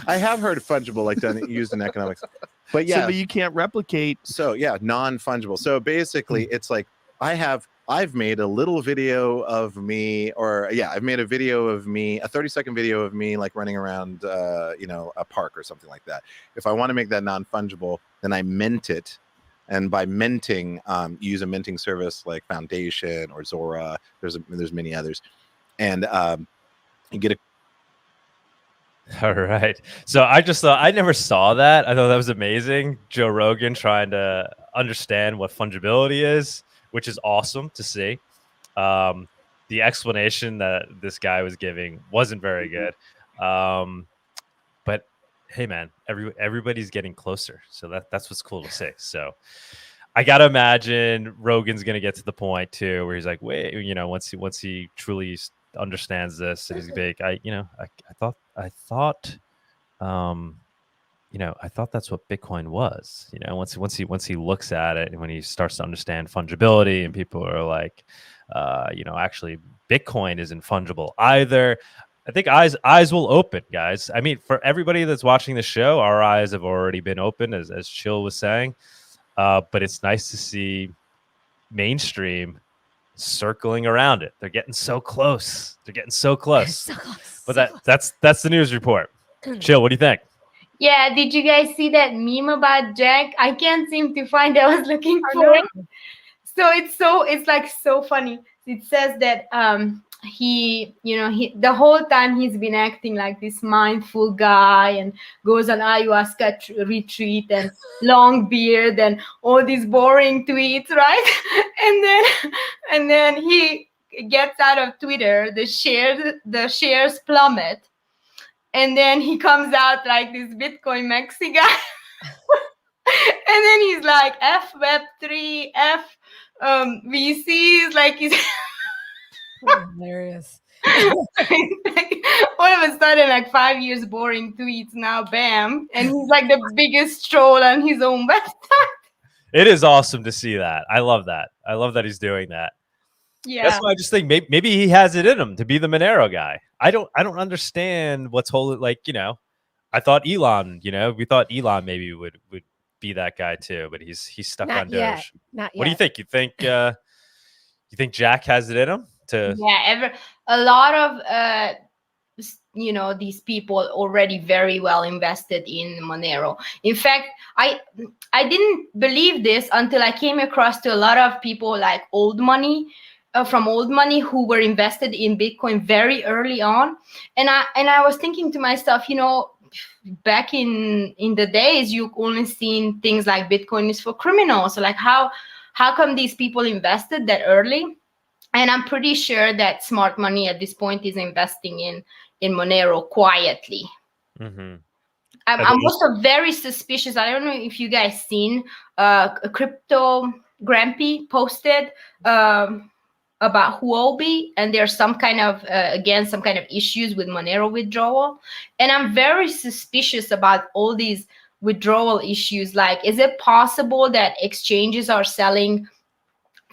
I have heard of fungible like done used in economics, but yeah, so, but you can't replicate. So yeah, non-fungible. So basically, it's like I've made a little video of me, I've made a video of me, a 30-second video of me like running around, a park or something like that. If I want to make that non-fungible, then I mint it. And by minting, use a minting service like Foundation or Zora. There's many others. And you get a. All right. So I just thought, I never saw that. I thought that was amazing. Joe Rogan trying to understand what fungibility is, which is awesome to see. The explanation that this guy was giving wasn't very good. But hey, man, everybody's getting closer. So that's what's cool to see. So I got to imagine Rogan's going to get to the point too, where he's like, wait, once he truly understands this, and he's big. I thought I thought that's what Bitcoin was. Once he looks at it and when he starts to understand fungibility, and people are like, actually Bitcoin isn't fungible either. I think eyes will open, guys. I mean, for everybody that's watching the show, our eyes have already been open, as Chill was saying. But it's nice to see mainstream circling around it. They're getting so close. But that's the news report. Chill, what do you think? Yeah, did you guys see that meme about Jack? I can't seem to find it. I was looking for it. So it's like so funny. It says that he the whole time he's been acting like this mindful guy and goes on ayahuasca retreat and long beard and all these boring tweets, right? and then he gets out of Twitter, the shares plummet, and then he comes out like this Bitcoin Maxi guy. And then he's like F Web3, F VCs, like he's hilarious. Like, all of a sudden, like 5 years boring tweets, now bam, and he's like the biggest troll on his own website. It is awesome to see that. I love that. I love that he's doing that. Yeah, that's why I just think maybe he has it in him to be the Monero guy. I don't understand what's holding. Like, I thought Elon. We thought Elon maybe would be that guy too, but he's stuck on Doge. Not yet. What do you think? You think Jack has it in him to? Yeah, a lot of these people already very well invested in Monero. In fact, I didn't believe this until I came across to a lot of people like old money who were invested in Bitcoin very early on, and I was thinking to myself, back in the days, you only seen things like Bitcoin is for criminals. So like how come these people invested that early? And I'm pretty sure that smart money at this point is investing in Monero quietly. Mm-hmm. I'm also very suspicious. I don't know if you guys seen a Crypto Grampy posted about Huobi, and there's some kind of issues with Monero withdrawal. And I'm very suspicious about all these withdrawal issues. Like, is it possible that exchanges are selling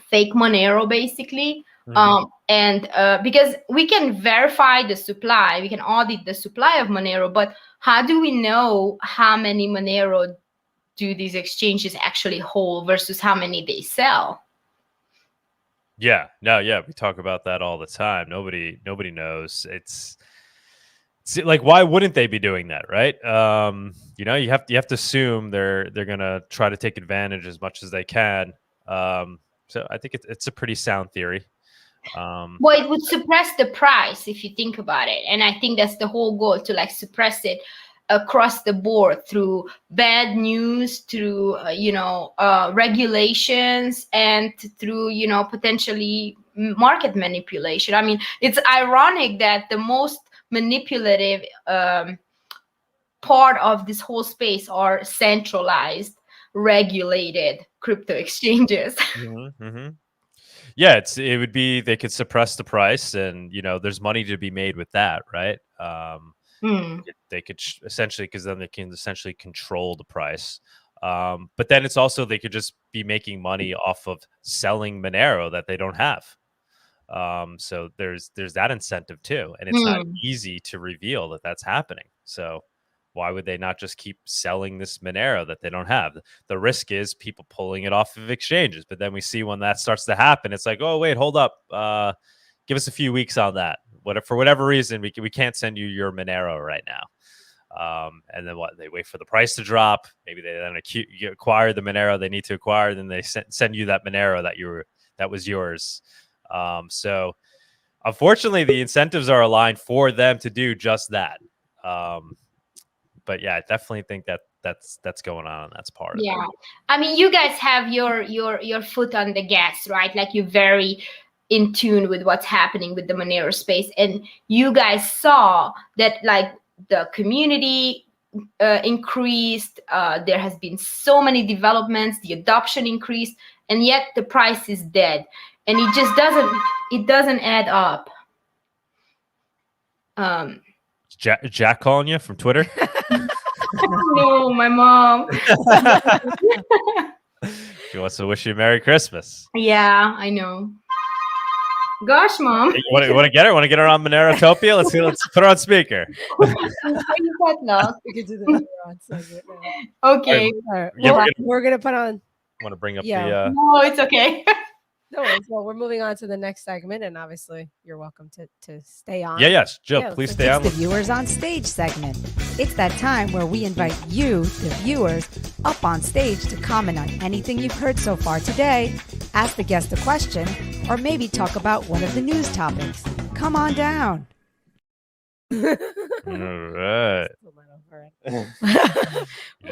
fake Monero basically? Mm-hmm. Because we can verify the supply, we can audit the supply of Monero, but how do we know how many Monero do these exchanges actually hold versus how many they sell? Yeah, we talk about that all the time. Nobody knows. It's like, why wouldn't they be doing that, right? You have to assume they're gonna try to take advantage as much as they can. So I think it's a pretty sound theory. Well, it would suppress the price if you think about it, and I think that's the whole goal, to like suppress it across the board through bad news, through regulations, and through potentially market manipulation. I mean, it's ironic that the most manipulative part of this whole space are centralized, regulated crypto exchanges. Mm-hmm, mm-hmm. Yeah, it would be, they could suppress the price, and there's money to be made with that, right? They could essentially, because then they can essentially control the price. But then it's also they could just be making money off of selling Monero that they don't have. So there's that incentive too, and it's not easy to reveal that that's happening. So why would they not just keep selling this Monero that they don't have? The risk is people pulling it off of exchanges, but then we see when that starts to happen, it's like, oh wait, hold up, give us a few weeks on that. For whatever reason, we can't send you your Monero right now. And then what? They wait for the price to drop. Maybe they then acquire the Monero they need to acquire. Then they send you that Monero that was yours. So unfortunately, the incentives are aligned for them to do just that. But yeah, I definitely think that's going on. That's part of it. Yeah, I mean, you guys have your foot on the gas, right? Like you're very in tune with what's happening with the Monero space, and you guys saw that like the community increased. There has been so many developments, the adoption increased, and yet the price is dead, and it just doesn't add up. Jack calling you from Twitter? No, my mom. She wants to wish you a Merry Christmas. Yeah, I know. Gosh, Mom. You want to get her? Want to get her on Monerotopia? Let's put her on speaker. We can do the on segment now. Okay. All right. Yeah, Well, we're gonna put on. Want to bring up Yeah. No, it's okay. No worries. Well, we're moving on to the next segment, and obviously, you're welcome to stay on. Yes, Jill, Yeah, please so stay on. It's the Viewers on Stage segment. It's that time where we invite you, the viewers, up on stage to comment on anything you've heard so far today, ask the guest a question, or maybe talk about one of the news topics. Come on down. All right.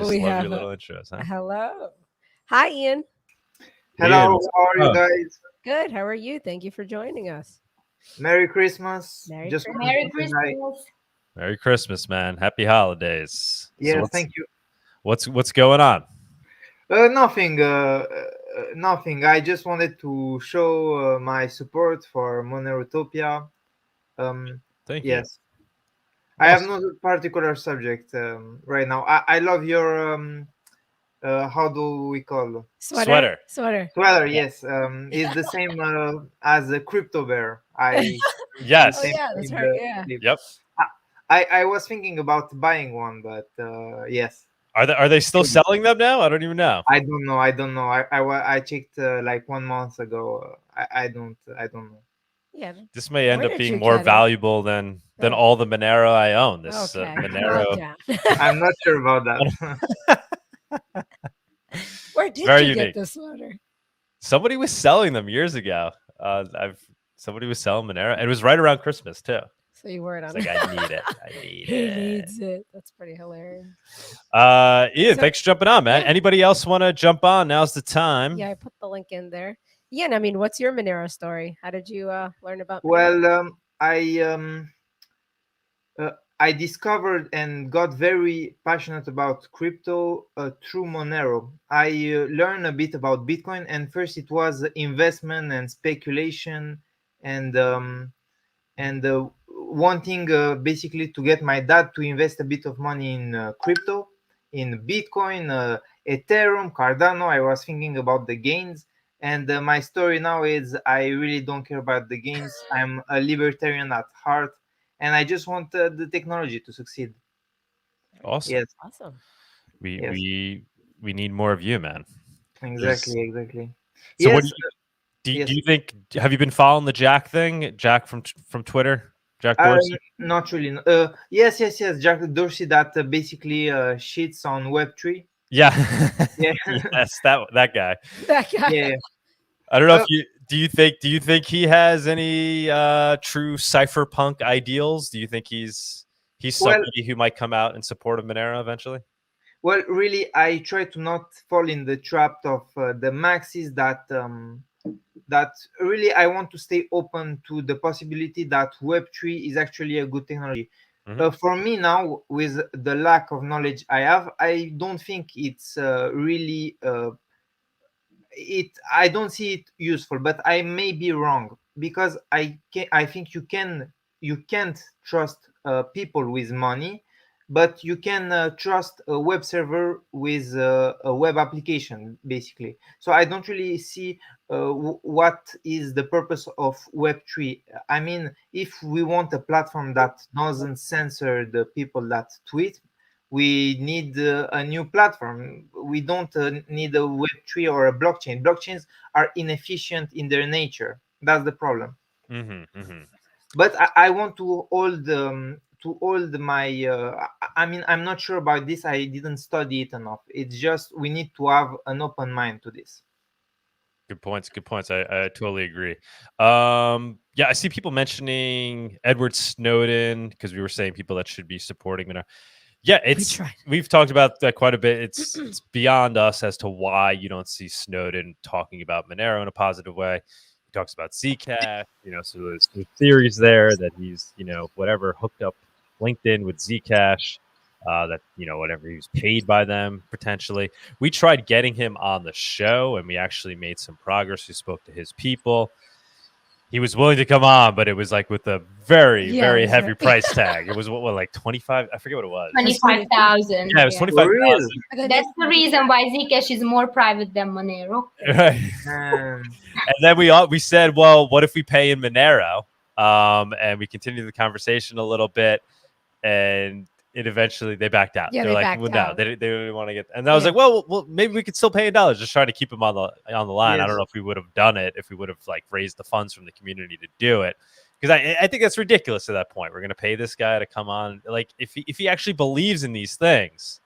We have your little intros, huh? hello. Hi, Ian. Hello, Ian, how are you guys? Good. How are you? Thank you for joining us. Merry Christmas. Merry Just Christmas. Merry wanted to say hi. Christmas. Merry Christmas, man. Happy holidays. Yes, thank you. What's going on? Nothing. Nothing. I just wanted to show my support for Monerotopia. Thank you. Yes. I have no particular subject right now. I love your how do we call Sweater. sweater? Yes. It's the same as a crypto bear. Yes. Oh yeah, that's right. Yeah. Yep. I was thinking about buying one, but yes. Are they still selling them now? I don't even know. I don't know. I checked like 1 month ago. I don't know. Yeah. This may end Where up did you being more get it? valuable than all the Monero I own. This Okay. Monero. Calm down. I'm not sure about that. Where did Very you unique. get the sweater? Somebody was selling them years ago. Somebody was selling Monero, and it was right around Christmas too. So you wore it on. It's like I need it. I need He it. needs it. That's pretty hilarious. Ian, So- thanks for jumping on, man. Yeah. Anybody else want to jump on? Now's the time. Yeah, I put the link in there. Yeah, and I mean, what's your Monero story? How did you learn about Monero? Well, I discovered and got very passionate about crypto through Monero. I learned a bit about Bitcoin, and first it was investment and speculation, and wanting basically to get my dad to invest a bit of money in crypto, in Bitcoin, Ethereum, Cardano. I was thinking about the gains. And my story now is I really don't care about the gains. I'm a libertarian at heart, and I just want the technology to succeed. Awesome. Yes, Awesome. We need more of you, man. exactly. So Yes, what do yes. you think? Have you been following the Jack thing? Jack from Twitter? Jack Dorsey? Not really. Yes. Jack Dorsey that basically shits on Web3. Yeah. Yeah. Yes, that guy. That guy. Yeah. I don't know if you do you think he has any true cypherpunk ideals? Do you think he's somebody who might come out in support of Monero eventually? Well, really, I try to not fall in the trap of the maxis that really I want to stay open to the possibility that Web3 is actually a good technology. For me now, with the lack of knowledge I have, I don't think it's really I don't see it useful, but I may be wrong, because I think you can't trust people with money, but you can trust a web server with a web application, basically. So I don't really see what is the purpose of Web3. I mean, if we want a platform that doesn't censor the people that tweet, we need a new platform. We don't need a Web3 or a blockchain. Blockchains are inefficient in their nature. That's the problem. But I want to hold my I mean, I'm not sure about this. I didn't study it enough. It's just we need to have an open mind to this. Good points. I totally agree. Yeah, I see people mentioning Edward Snowden, because we were saying people that should be supporting Monero. Yeah, we've talked about that quite a bit. It's beyond us as to why you don't see Snowden talking about Monero in a positive way. He talks about Zcash, so there's theories there that he's, whatever, hooked up LinkedIn with Zcash, that, whatever, he was paid by them potentially. We tried getting him on the show, and we actually made some progress. We spoke to his people. He was willing to come on, but it was like with a very heavy price tag. It was what, like 25? I forget what it was. 25,000. Yeah, it was 25,000. That's the reason why Zcash is more private than Monero. Right. And then we said, well, what if we pay in Monero? And we continued the conversation a little bit, and it eventually they backed out. Yeah, They're like, well, no, they didn't want to get. And I was like, well, maybe we could still pay in dollars, just trying to keep him on the line. Yes. I don't know if we would have done it if we would have like raised the funds from the community to do it, because I think that's ridiculous at that point. We're gonna pay this guy to come on, like if he actually believes in these things,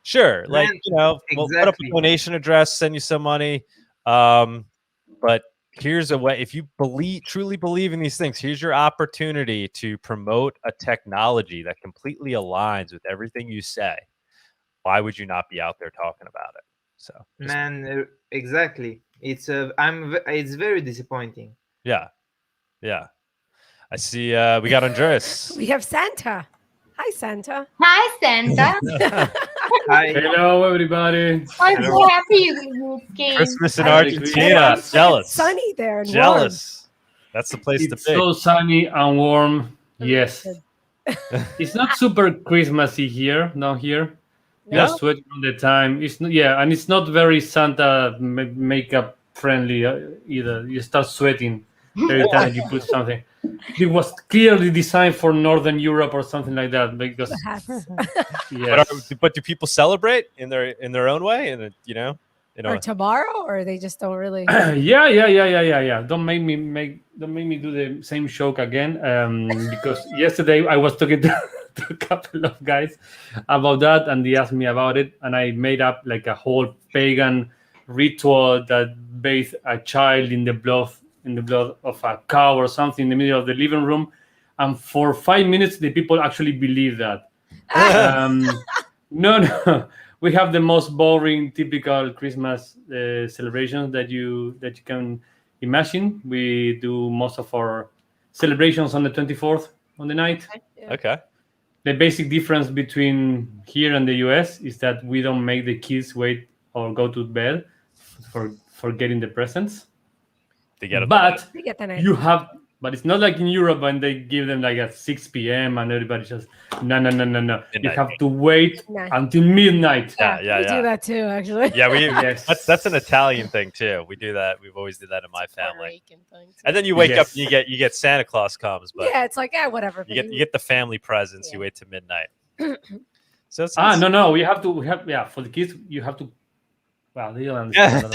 sure, like we'll put up a donation address, send you some money, but here's a way. If you truly believe in these things, here's your opportunity to promote a technology that completely aligns with everything you say. Why would you not be out there talking about it? So, exactly. It's very disappointing. Yeah. I see. We got Anhdres. We have Santa. Hi, Santa. Hi, Santa. Hi. Hello, everybody. I'm so happy you came. Christmas in Argentina. Jealous. It's sunny there. And Jealous. That's the place It's to be. so sunny and warm. Yes. It's not super Christmassy here, not here. No? You're sweating all the time. It's not, and it's not very Santa makeup friendly either. You start sweating every time you put something. It was clearly designed for Northern Europe or something like that, because yes. But do people celebrate in their own way, and or tomorrow, or they just don't really? Yeah. Don't make me do the same joke again. Because yesterday I was talking to a couple of guys about that, and they asked me about it, and I made up like a whole pagan ritual that bathed a child in the blood of a cow or something in the middle of the living room, and for 5 minutes the people actually believe that. No, we have the most boring typical Christmas celebrations that you can imagine. We do most of our celebrations on the 24th on the night. Okay. The basic difference between here and the US is that we don't make the kids wait or go to bed for getting the presents. But it's not like in Europe when they give them like at 6 p.m. and everybody just no. Midnight. You have to wait until midnight. We do that too, actually. Yeah, that's an Italian thing too. We do that. We've always did that in my family. And then you wake up and you get Santa Claus comes, but yeah, it's like whatever. You get the family presents. You wait till midnight. So it's no. We have for the kids you have to. Well, they don't understand.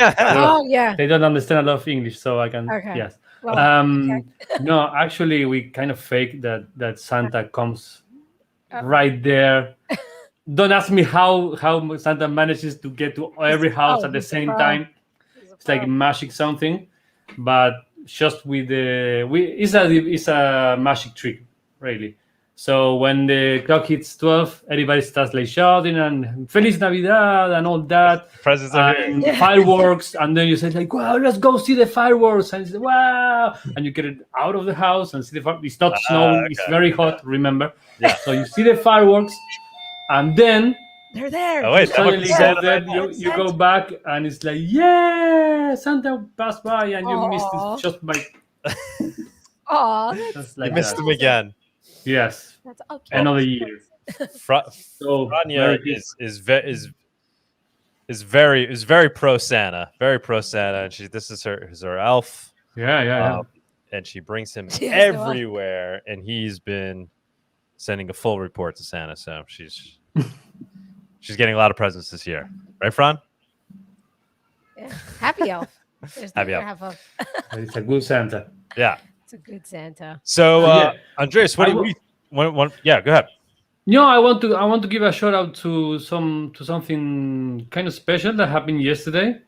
They don't understand a lot of English, so I can. Okay. Yes. Well, no, actually, we kind of fake that Santa comes right there. Don't ask me how Santa manages to get to every house at the same time. It's like magic something, but just with it's a magic trick, really. So when the clock hits 12, everybody starts like shouting and Feliz Navidad and all that. Presents and fireworks, and then you say like, "Wow, let's go see the fireworks!" And you say, "Wow!" And you get it out of the house and see the fireworks. It's not snowing; it's very hot. Remember? Yeah. So you see the fireworks, and then they're there. Oh wait, suddenly you go back, and it's like, "Yeah, Santa passed by, and you missed it just by." Oh, you missed him again. Yes, That's okay. another year. So Franya Merry Christmas. is very pro Santa, and this is her elf. Yeah. And she brings him She has no elf. everywhere, and he's been sending a full report to Santa. So she's getting a lot of presents this year, right, Fran? Yeah. Happy elf. There's Happy never elf. half of. It's a good Santa. Yeah. It's a good Santa. So, Yeah. Andres, what do you want? Yeah, go ahead. No, I want to give a shout out to something kind of special that happened yesterday.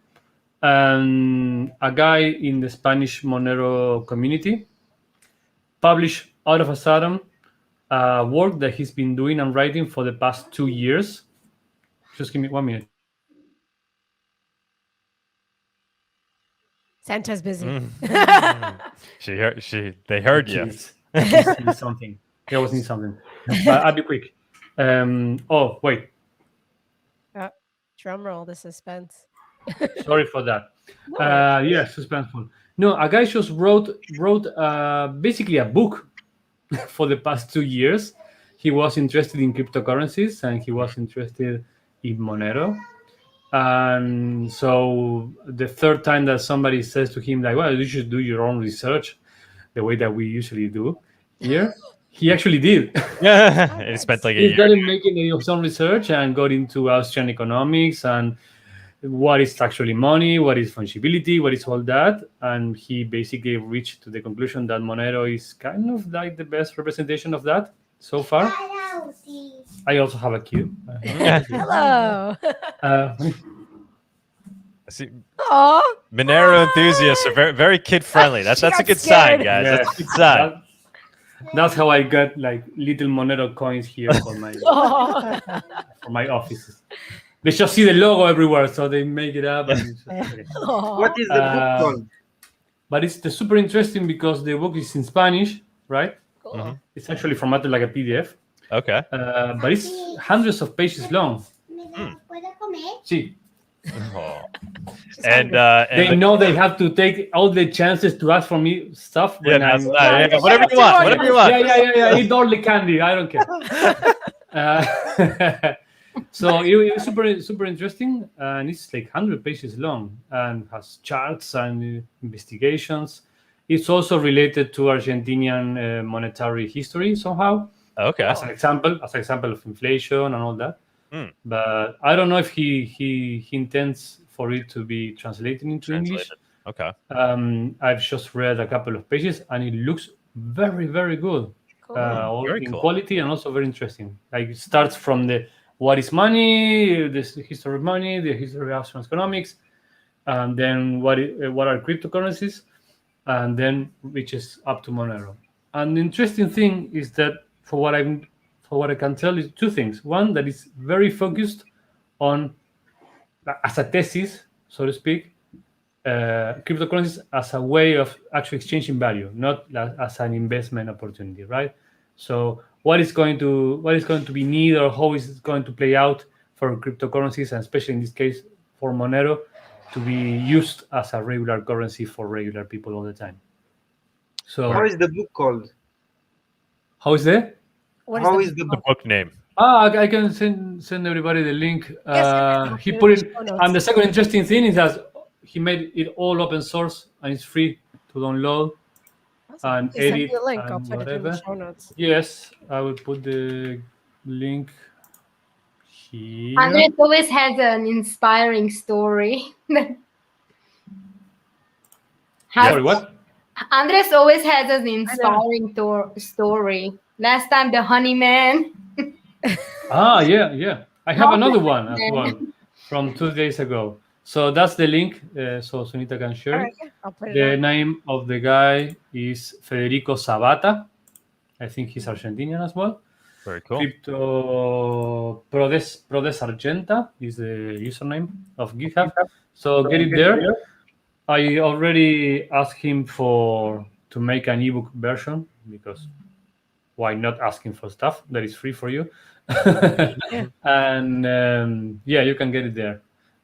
A guy in the Spanish Monero community published out of a sudden work that he's been doing and writing for the past 2 years. Just give me 1 minute. Santa's busy. They heard you. Jeez. Something. He was in something. I'll be quick. Oh, wait. Drum roll, the suspense. Sorry for that. Yeah, suspenseful. No, a guy just wrote basically a book for the past 2 years. He was interested in cryptocurrencies and he was interested in Monero. And so the third time that somebody says to him, like, well, you should do your own research the way that we usually do here, he actually did. Yeah, he spent like a He year. started making his own research and got into Austrian economics and what is actually money, what is fungibility, what is all that. And he basically reached to the conclusion that Monero is kind of like the best representation of that so far. I also have a cue. Hello. See, Aw. Monero enthusiasts are very, very kid friendly. That's a good sign, guys. Yeah. That's a good sign. That's how I got like little Monero coins here for my Aw. for my offices. They just see the logo everywhere, so they make it up. And it's just, okay. Aw. What is the book called? But it's super interesting because the book is in Spanish, right? Cool. It's actually formatted like a PDF, Okay. but it's hundreds of pages long. See, Oh. She's And hungry. they know they have to take all the chances to ask for me stuff. yeah, When that's I'm, that. Yeah, whatever you want. Whatever you want. yeah. Eat all the candy. I don't care. So it was super interesting, and it's like 100 pages long and has charts and investigations. It's also related to Argentinian monetary history somehow, Okay. as an example of inflation and all that. Hmm. But I don't know if he intends for it to be translated into English. Okay. I've just read a couple of pages, and it looks very, very good. Cool. All Very in cool. quality and also very interesting. Like it starts from the what is money, the history of money, the history of Austrian economics, and then what are cryptocurrencies, and then reaches up to Monero. And the interesting thing is that for what I can tell is two things. One, that is very focused on, as a thesis, so to speak, cryptocurrencies as a way of actually exchanging value, not as an investment opportunity, right? So what is going to be needed, or how is it going to play out for cryptocurrencies, and especially in this case for Monero, to be used as a regular currency for regular people all the time. So How is the book called? how is that? What How the is the The book? book name. I can send everybody the link. Yes, He in put the it, show notes. and the second interesting thing is that he made it all open source and it's free to download and Please send edit me a link. I'll and put it in the whatever. show notes. Yes, I will put the link here. Andres always has an inspiring story. Sorry, what? Andres always has an inspiring story. Last time, the honey man. Yeah. I have How another did one that as well from 2 days ago. So that's the link. So Sunita can share All it. right, yeah, I'll put it The on. name of the guy is Federico Sabata. I think he's Argentinian as well. Very cool. Crypto Prodes Argenta is the username of GitHub. So get it there. I already asked him to make an ebook version, because why not asking for stuff that is free for you? And yeah, you can get it there.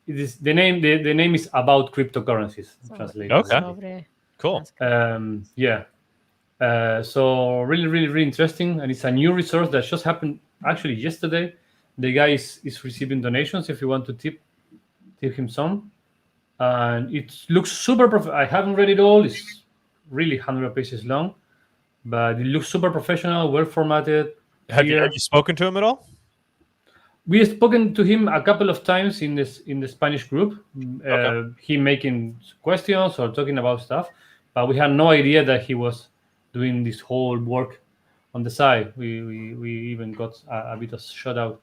It is the name. The name is About Cryptocurrencies. So- Translated. Okay. Sobre- Cool. Yeah. So really interesting, and it's a new resource that just happened actually yesterday. The guy is receiving donations if you want to tip him some, and it looks super. I haven't read it all. It's really 100 pages long, but it looks super professional, well formatted. Have you spoken to him at all? We have spoken to him a couple of times in the Spanish group. He making questions or talking about stuff, but we had no idea that he was doing this whole work on the side. We even got a bit of shout out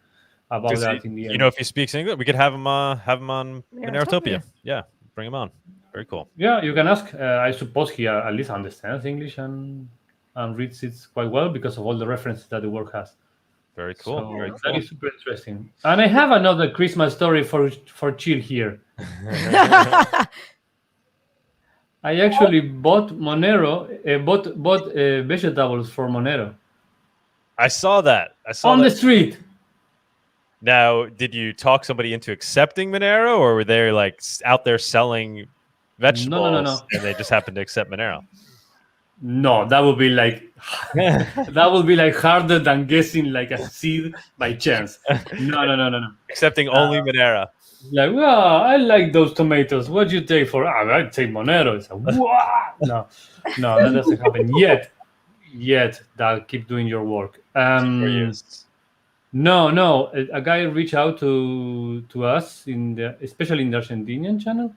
about that in the end. You know, if he speaks English, we could have him on Monerotopia. Yeah, bring him on. Very cool. Yeah, you can ask. I suppose he at least understands English and reads it quite well because of all the references that the work has. Very cool. So Very cool. that is super interesting. And I have another Christmas story for Chill here. I actually bought Monero, bought vegetables for Monero. I saw that. On the street. Now, did you talk somebody into accepting Monero, or were they like out there selling vegetables? No. And they just happened to accept Monero? No, that would be like harder than guessing like a seed by chance. No. Accepting only Monero. Like, well, I like those tomatoes. What'd you take for? I'd take Monero. It's like, no, that doesn't happen yet. That keep doing your work. No. A guy reached out to us especially in the Argentinian channel,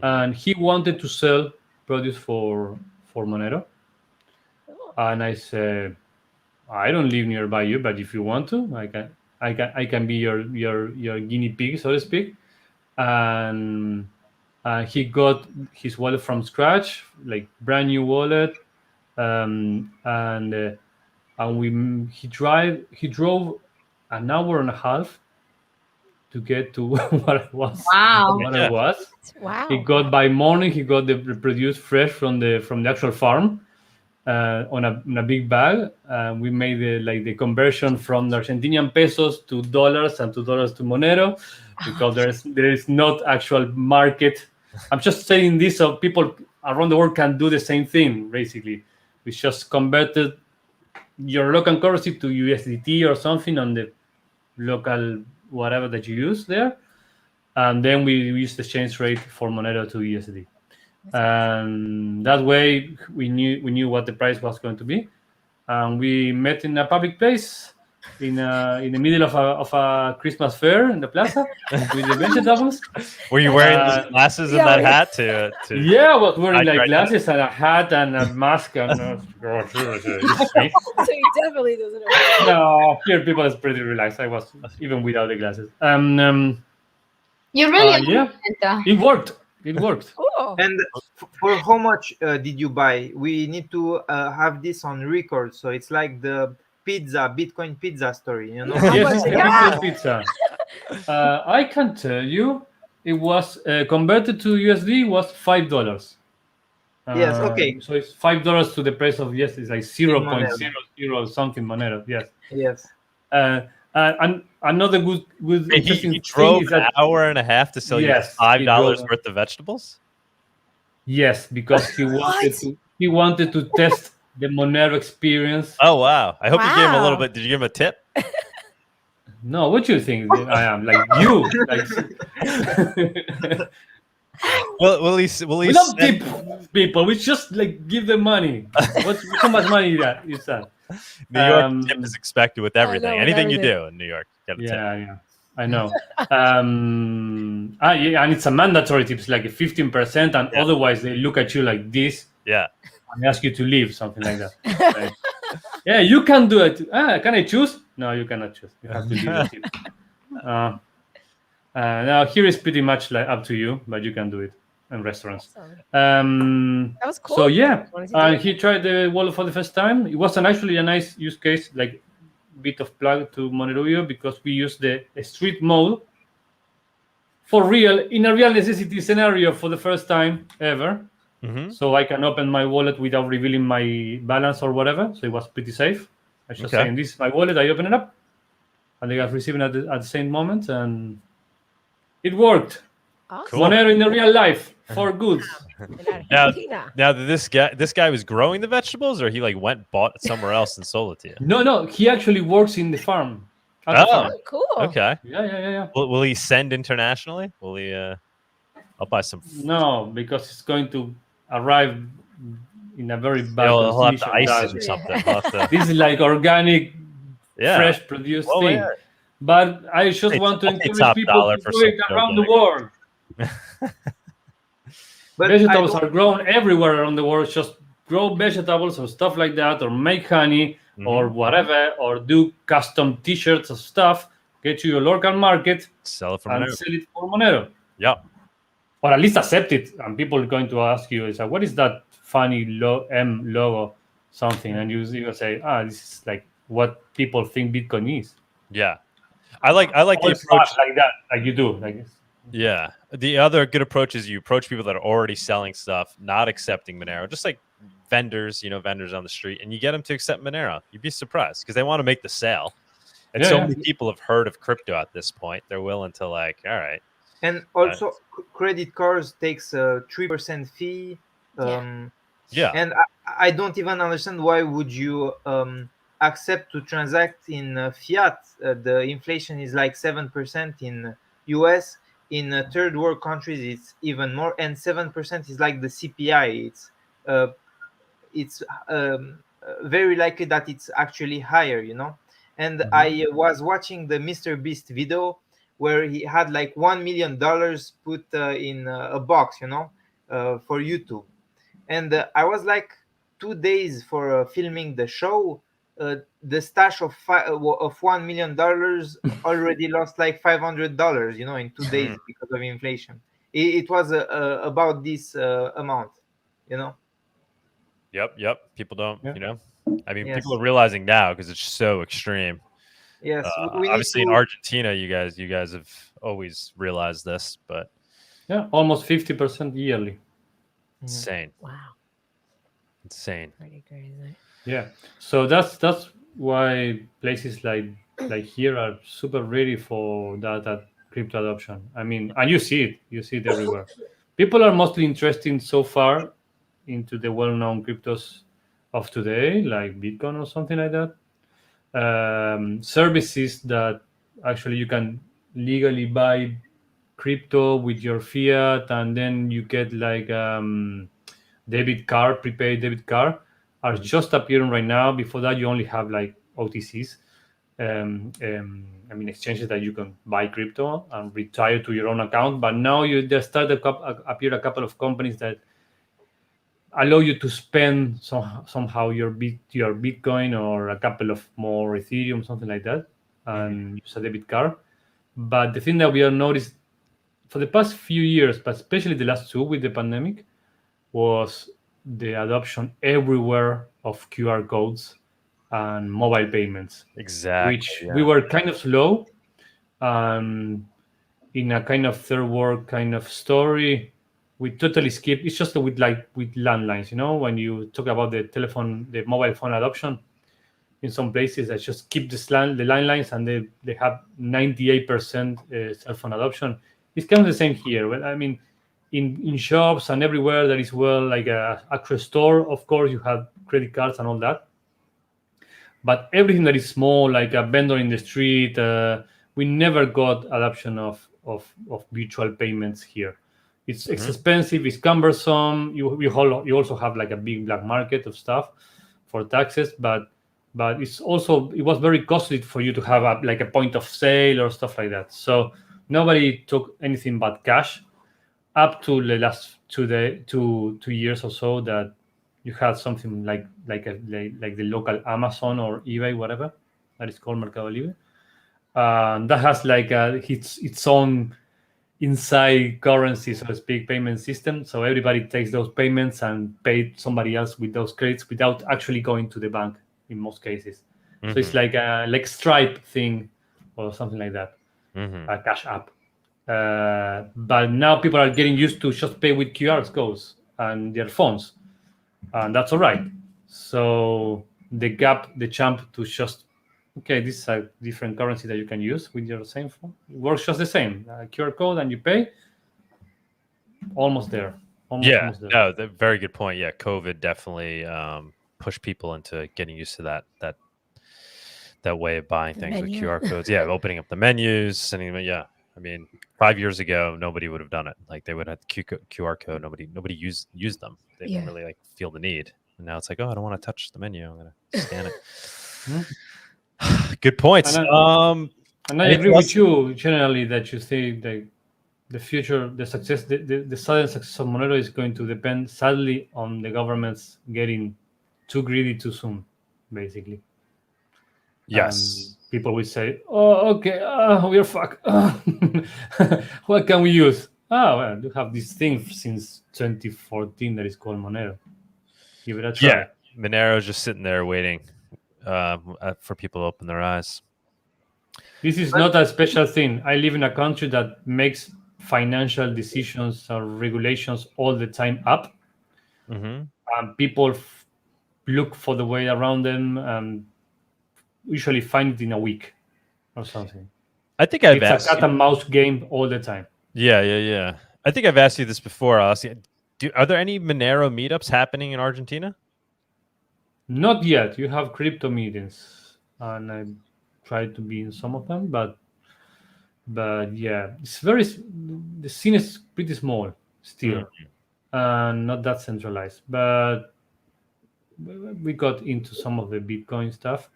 and he wanted to sell produce for Monero. And I said, I don't live nearby you, but if you want to, I can be your guinea pig, so to speak. And he got his wallet from scratch, like brand new wallet, and he drove an hour and a half to get to what it was. Wow. What it was. Wow. He got by morning. He got the produce fresh from the actual farm. On a big bag. We made the conversion from the Argentinian pesos to dollars and $2 to Monero, because there is not actual market. I'm just saying this so people around the world can do the same thing. Basically, we just converted your local currency to USDT or something on the local whatever that you use there, and then we use the exchange rate for Monero to USD. And that way we knew what the price was going to be, and we met in a public place in the middle of a Christmas fair in the plaza with the vegetables. Were you wearing the glasses and that hat to yeah, I was wearing like glasses and a hat and a mask and So he definitely doesn't know. no, here people is pretty relaxed. I was even without the glasses. You really yeah, it worked. Cool. And for how much did you buy? We need to have this on record, so it's like the Bitcoin pizza story, you know? Yes, Bitcoin pizza. I can tell you, it was converted to USD was $5. Yes, okay. So it's $5 to the price of yes, it's like 0.00 something Monero. Yes. And another good interesting he drove thing is that, an hour and a half to sell you $5 worth of vegetables. Yes, because he wanted to test the Monero experience. Oh wow! I hope you gave him a little bit. Did you give him a tip? No, what do you think I am? Like you? Well, at least we don't tip people. We just like give them money. How much money is that? New York tip is expected with everything. Anything you do in New York, get a tip. Yeah, I know. Yeah, and it's a mandatory tip. It's like a 15%, and otherwise they look at you like this. Yeah. And ask you to leave, something like that. Right? Yeah, you can do it. Can I choose? No, you cannot choose. You have to leave the tip. Now here is pretty much like up to you, but you can do it in restaurants. That was cool. So yeah, he tried the wallet for the first time. It was actually a nice use case, like bit of plug to Moneroio, because we used the street mode for real in a real necessity scenario for the first time ever. Mm-hmm. So I can open my wallet without revealing my balance or whatever. So it was pretty safe. I just saying, this is my wallet. I open it up, and they got receiving at the same moment, and it worked. Awesome. Monero in the real life for goods. In Now, Argentina. now did this guy was growing the vegetables, or he like went bought it somewhere else and sold it to you? No, he actually works in the farm. At the Oh, farm. Oh, cool. okay. Yeah. Will he send internationally? Will he? I'll buy some. No, because it's going to arrive in a very bad He'll have to condition. ice it or something. He'll have to- This is like organic, Yeah. fresh produced Well, thing. yeah. But I just It's want to only encourage top people dollar to for do it some around the organic. world. But Vegetables I are grown everywhere around the world. Just grow vegetables or stuff like that, or make honey or whatever, or do custom T-shirts or stuff. Get to your local market Sell it for and Monero. sell it for Monero. Yeah. Or at least accept it. And people are going to ask you, is what is that funny M logo something? And you say, this is like what people think Bitcoin is. Yeah. I like the Or approach. stuff like that, like you do. Like Yeah. The other good approach is you approach people that are already selling stuff, not accepting Monero, just like vendors, vendors on the street, and you get them to accept Monero. You'd be surprised because they want to make the sale. And so many people have heard of crypto at this point. They're willing to all right. And also, credit cards takes a 3% fee. Yeah. And I don't even understand why would you accept to transact in fiat. The inflation is like 7% in US. In third world countries, it's even more, and 7% is like the CPI. It's very likely that it's actually higher, And I was watching the Mr. Beast video where he had like $1 million put in a box, for YouTube. And I was like 2 days for filming the show. The stash of $1 million already lost like $500, in 2 days because of inflation. It was about this amount, Yep. People don't, I mean, Yes. people are realizing now because it's so extreme. Yes, we need Obviously in to- Argentina, you guys have always realized this, but almost 50% yearly. insane. Wow. Insane. Pretty crazy. Yeah. So that's why places like here are super ready for that crypto adoption. I mean, and you see it everywhere. People are mostly interested so far into the well-known cryptos of today, like Bitcoin or something like that. Services that actually you can legally buy crypto with your fiat, and then you get like prepaid debit card are just appearing right now. Before that, you only have like OTCs. I mean, exchanges that you can buy crypto and retire to your own account. But now there started appear a couple of companies that allow you to spend somehow your Bitcoin or a couple of more Ethereum, something like that, and use a debit card. But the thing that we have noticed for the past few years, but especially the last two with the pandemic, was the adoption everywhere of QR codes and mobile payments. Exactly. Which we were kind of slow. In a kind of third world kind of story, we totally skip. It's just with landlines, when you talk about the mobile phone adoption, in some places I just keep the landlines and they have 98% cell phone adoption. It's kind of the same here. Well, I mean, in shops and everywhere that is like a actual store, of course you have credit cards and all that. But everything that is small, like a vendor in the street, we never got adoption of virtual payments here. It's expensive, it's cumbersome. You also have like a big black market of stuff for taxes, but it was very costly for you to have a point of sale or stuff like that. So nobody took anything but cash up to the last 2 years or so, that you had something like the local Amazon or eBay, whatever that is called Mercado Libre. That has like its own inside currency, so to speak, payment system. So everybody takes those payments and pay somebody else with those credits without actually going to the bank in most cases. So it's like a Stripe thing or something like that, a Cash App. But now people are getting used to just pay with QR codes and their phones, and that's all right. So the jump to just, okay, this is a different currency that you can use with your same phone. It works just the same. QR code and you pay. almost there. Almost there. No, very good point. Yeah, COVID definitely pushed people into getting used to that way of buying The things menu. with QR codes. Yeah, opening up the menus, sending them. Yeah, I mean, 5 years ago, nobody would have done it. Like they would have QR code. Nobody used them. They didn't really like feel the need. And now it's like, oh, I don't want to touch the menu. I'm gonna scan it. Good points. And I agree with you generally that you say the future, the success, the sudden success of Monero is going to depend sadly on the governments getting too greedy too soon, basically. Yes. People will say, "Oh, okay, we're fucked. What can we use? Oh, well, you have this thing since 2014 that is called Monero. Give it a try." Yeah, Monero's just sitting there waiting for people to open their eyes. This is not a special thing. I live in a country that makes financial decisions or regulations all the time up. People look for the way around them and usually find it in a week or something. I think I've asked a cat and mouse game all the time. Yeah. I think I've asked you this before. I'll ask you, are there any Monero meetups happening in Argentina? Not yet. You have crypto meetings, and I try to be in some of them, but yeah, the scene is pretty small still, and not that centralized. But we got into some of the Bitcoin stuff.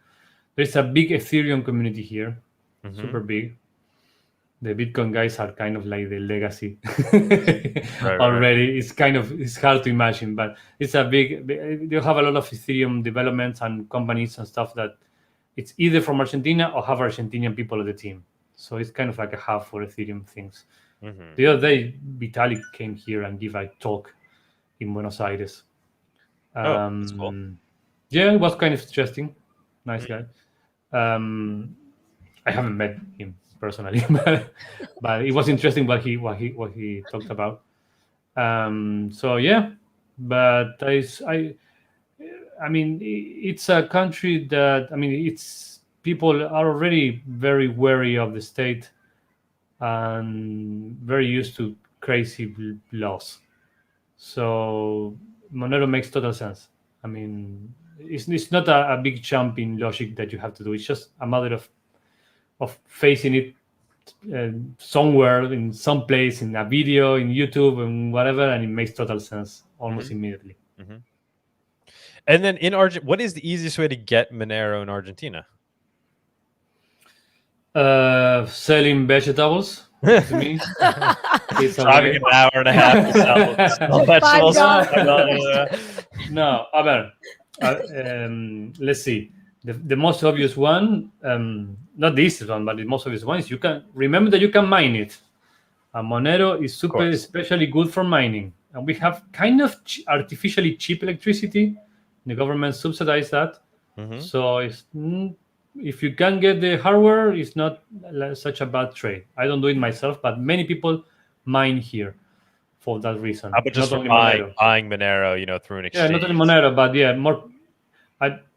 There's a big Ethereum community here, super big. The Bitcoin guys are kind of like the legacy already. Right. It's hard to imagine, but it's a big. They have a lot of Ethereum developments and companies and stuff that it's either from Argentina or have Argentinian people on the team. So it's kind of like a hub for Ethereum things. The other day, Vitalik came here and gave a talk in Buenos Aires. That's cool. Yeah, it was kind of interesting. Nice guy. I haven't met him personally, but it was interesting what he talked about. So yeah, but I mean, it's a country that it's people are already very wary of the state and very used to crazy laws. So Monero makes total sense. I mean, it's not a big jump in logic that you have to do. It's just a matter of facing it somewhere in some place in a video in YouTube and whatever, and it makes total sense almost immediately. And then in Argentina, what is the easiest way to get Monero in Argentina? Selling vegetables to me. It's driving an hour and a half to sell vegetables. No, let's see. The most obvious one, not the easiest one, but the most obvious one is you can remember that you can mine it. And Monero is especially good for mining. And we have kind of artificially cheap electricity. The government subsidized that. So if you can get the hardware, it's not such a bad trade. I don't do it myself, but many people mine here for that reason. But just for buying Monero, through an exchange. Yeah, not only Monero, but yeah, more.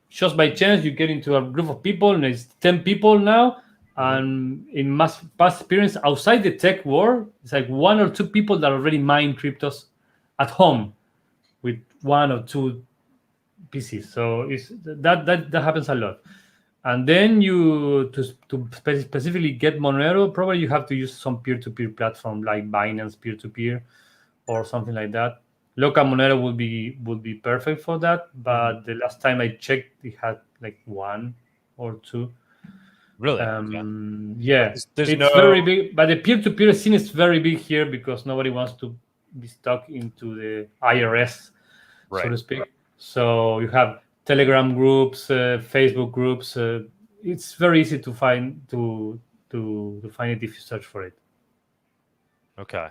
Just by chance, you get into a group of people, and it's 10 people now. And in past experience outside the tech world, it's like 1 or 2 people that already mine cryptos at home with 1 or 2 PCs. So that happens a lot. And then to specifically get Monero, probably you have to use some peer-to-peer platform like Binance peer-to-peer or something like that. Local Monero would be perfect for that, but the last time I checked, it had like 1 or 2. Really? Yeah, it's very big, but the peer-to-peer scene is very big here because nobody wants to be stuck into the IRS, so to speak. So you have Telegram groups, Facebook groups. It's very easy to find to find it if you search for it. Okay.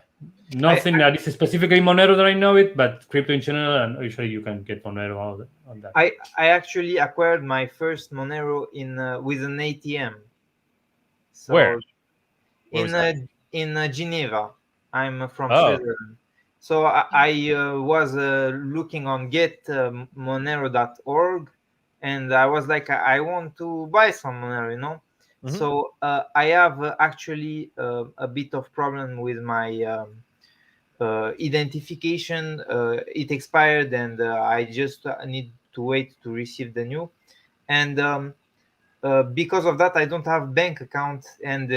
Nothing that is specifically Monero that I know it, but crypto in general, and usually you can get Monero on that. I actually acquired my first Monero with an ATM. So where? In Geneva. I'm from Switzerland. So I was looking on getmonero.org, and I was like, I want to buy some Monero, So I have actually a bit of problem with my identification. It expired, and I just need to wait to receive the new. And because of that, I don't have bank account, and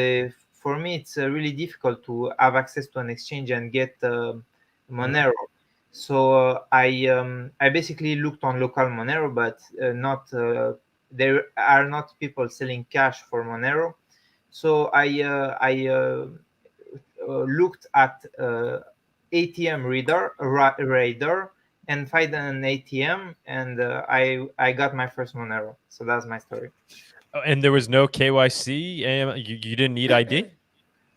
for me, it's really difficult to have access to an exchange and get Monero. So I basically looked on local Monero, but not there are not people selling cash for Monero. So I looked at ATM radar and find an ATM, and I got my first Monero. So that's my story. Oh, and there was no KYC. You didn't need ID.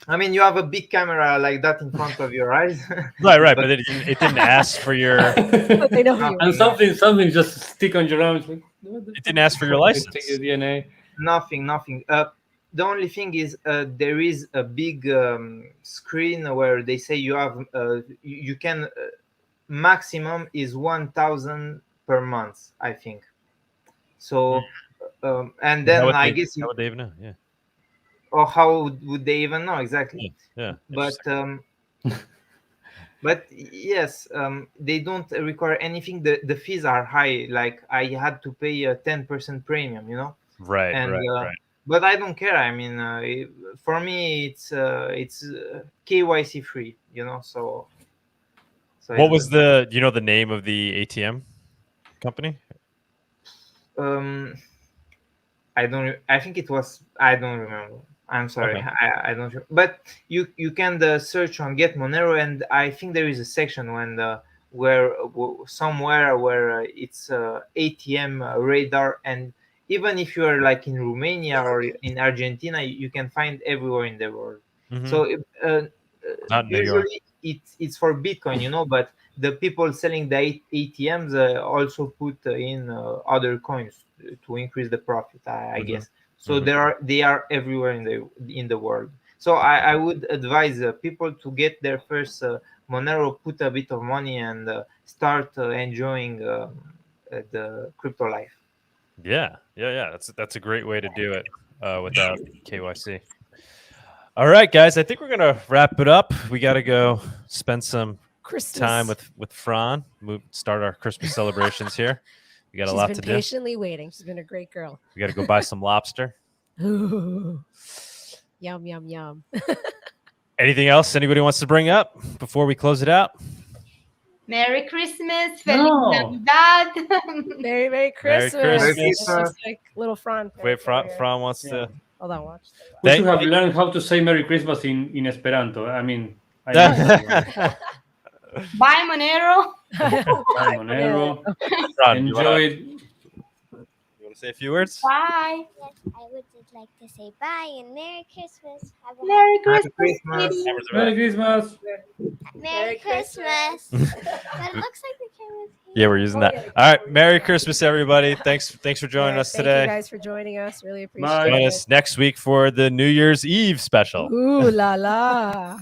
I mean, you have a big camera like that in front of your eyes. Right, but it didn't ask for your. They know who you And are. something just stick on your arm. It's like, It didn't ask for your license. Take your DNA. Nothing. The only thing is there is a big screen where they say you have you can maximum is 1,000 per month, I think. So and then I guess how would they even know? Yeah. Or how would they even know exactly? Yeah. But but yes, they don't require anything. The fees are high. Like I had to pay a 10% premium, you know. Right. And Right. but I don't care. I mean, for me, it's KYC free, you know. So What was the the name of the ATM company? I don't. I think it was. I don't remember. I'm sorry. Okay. I don't. But you can search on Get Monero, and I think there is a section where somewhere where it's ATM radar, and even if you are like in Romania or in Argentina, you can find everywhere in the world. Mhm. So Not New York. usually it's for Bitcoin, you know, but the people selling the ATMs also put in other coins to increase the profit, I guess. So they are everywhere in the world. So I would advise people to get their first Monero, put a bit of money, and start enjoying the crypto life. Yeah. That's a great way to do it without KYC. All right, guys. I think we're gonna wrap it up. We got to go spend some time with Fran. Start our Christmas celebrations here. We got a lot to do. She's been patiently waiting. She's been a great girl. We got to go buy some lobster. Ooh. Yum, yum, yum. Anything else anybody wants to bring up before we close it out? Merry Christmas, No. Feliz Navidad. Merry, Merry Christmas. Christmas. It's just like little Fran. Wait, Fran wants to. Hold on, watch. We should have learned how to say Merry Christmas in Esperanto. I mean, I Bye, Monero. Bye, Monero. Fran, Enjoy. You want to say a few words? Bye. Yes, I would just like to say bye and Merry Christmas. Have a Merry Happy Christmas. Christmas. Merry Christmas. Merry Christmas. But it looks like the camera's here. Yeah, we're using that. All right. Merry Christmas, everybody. Thanks for joining us Thank today. you guys for joining us. Really appreciate Bye. it. Join us next week for the New Year's Eve special. Ooh la la.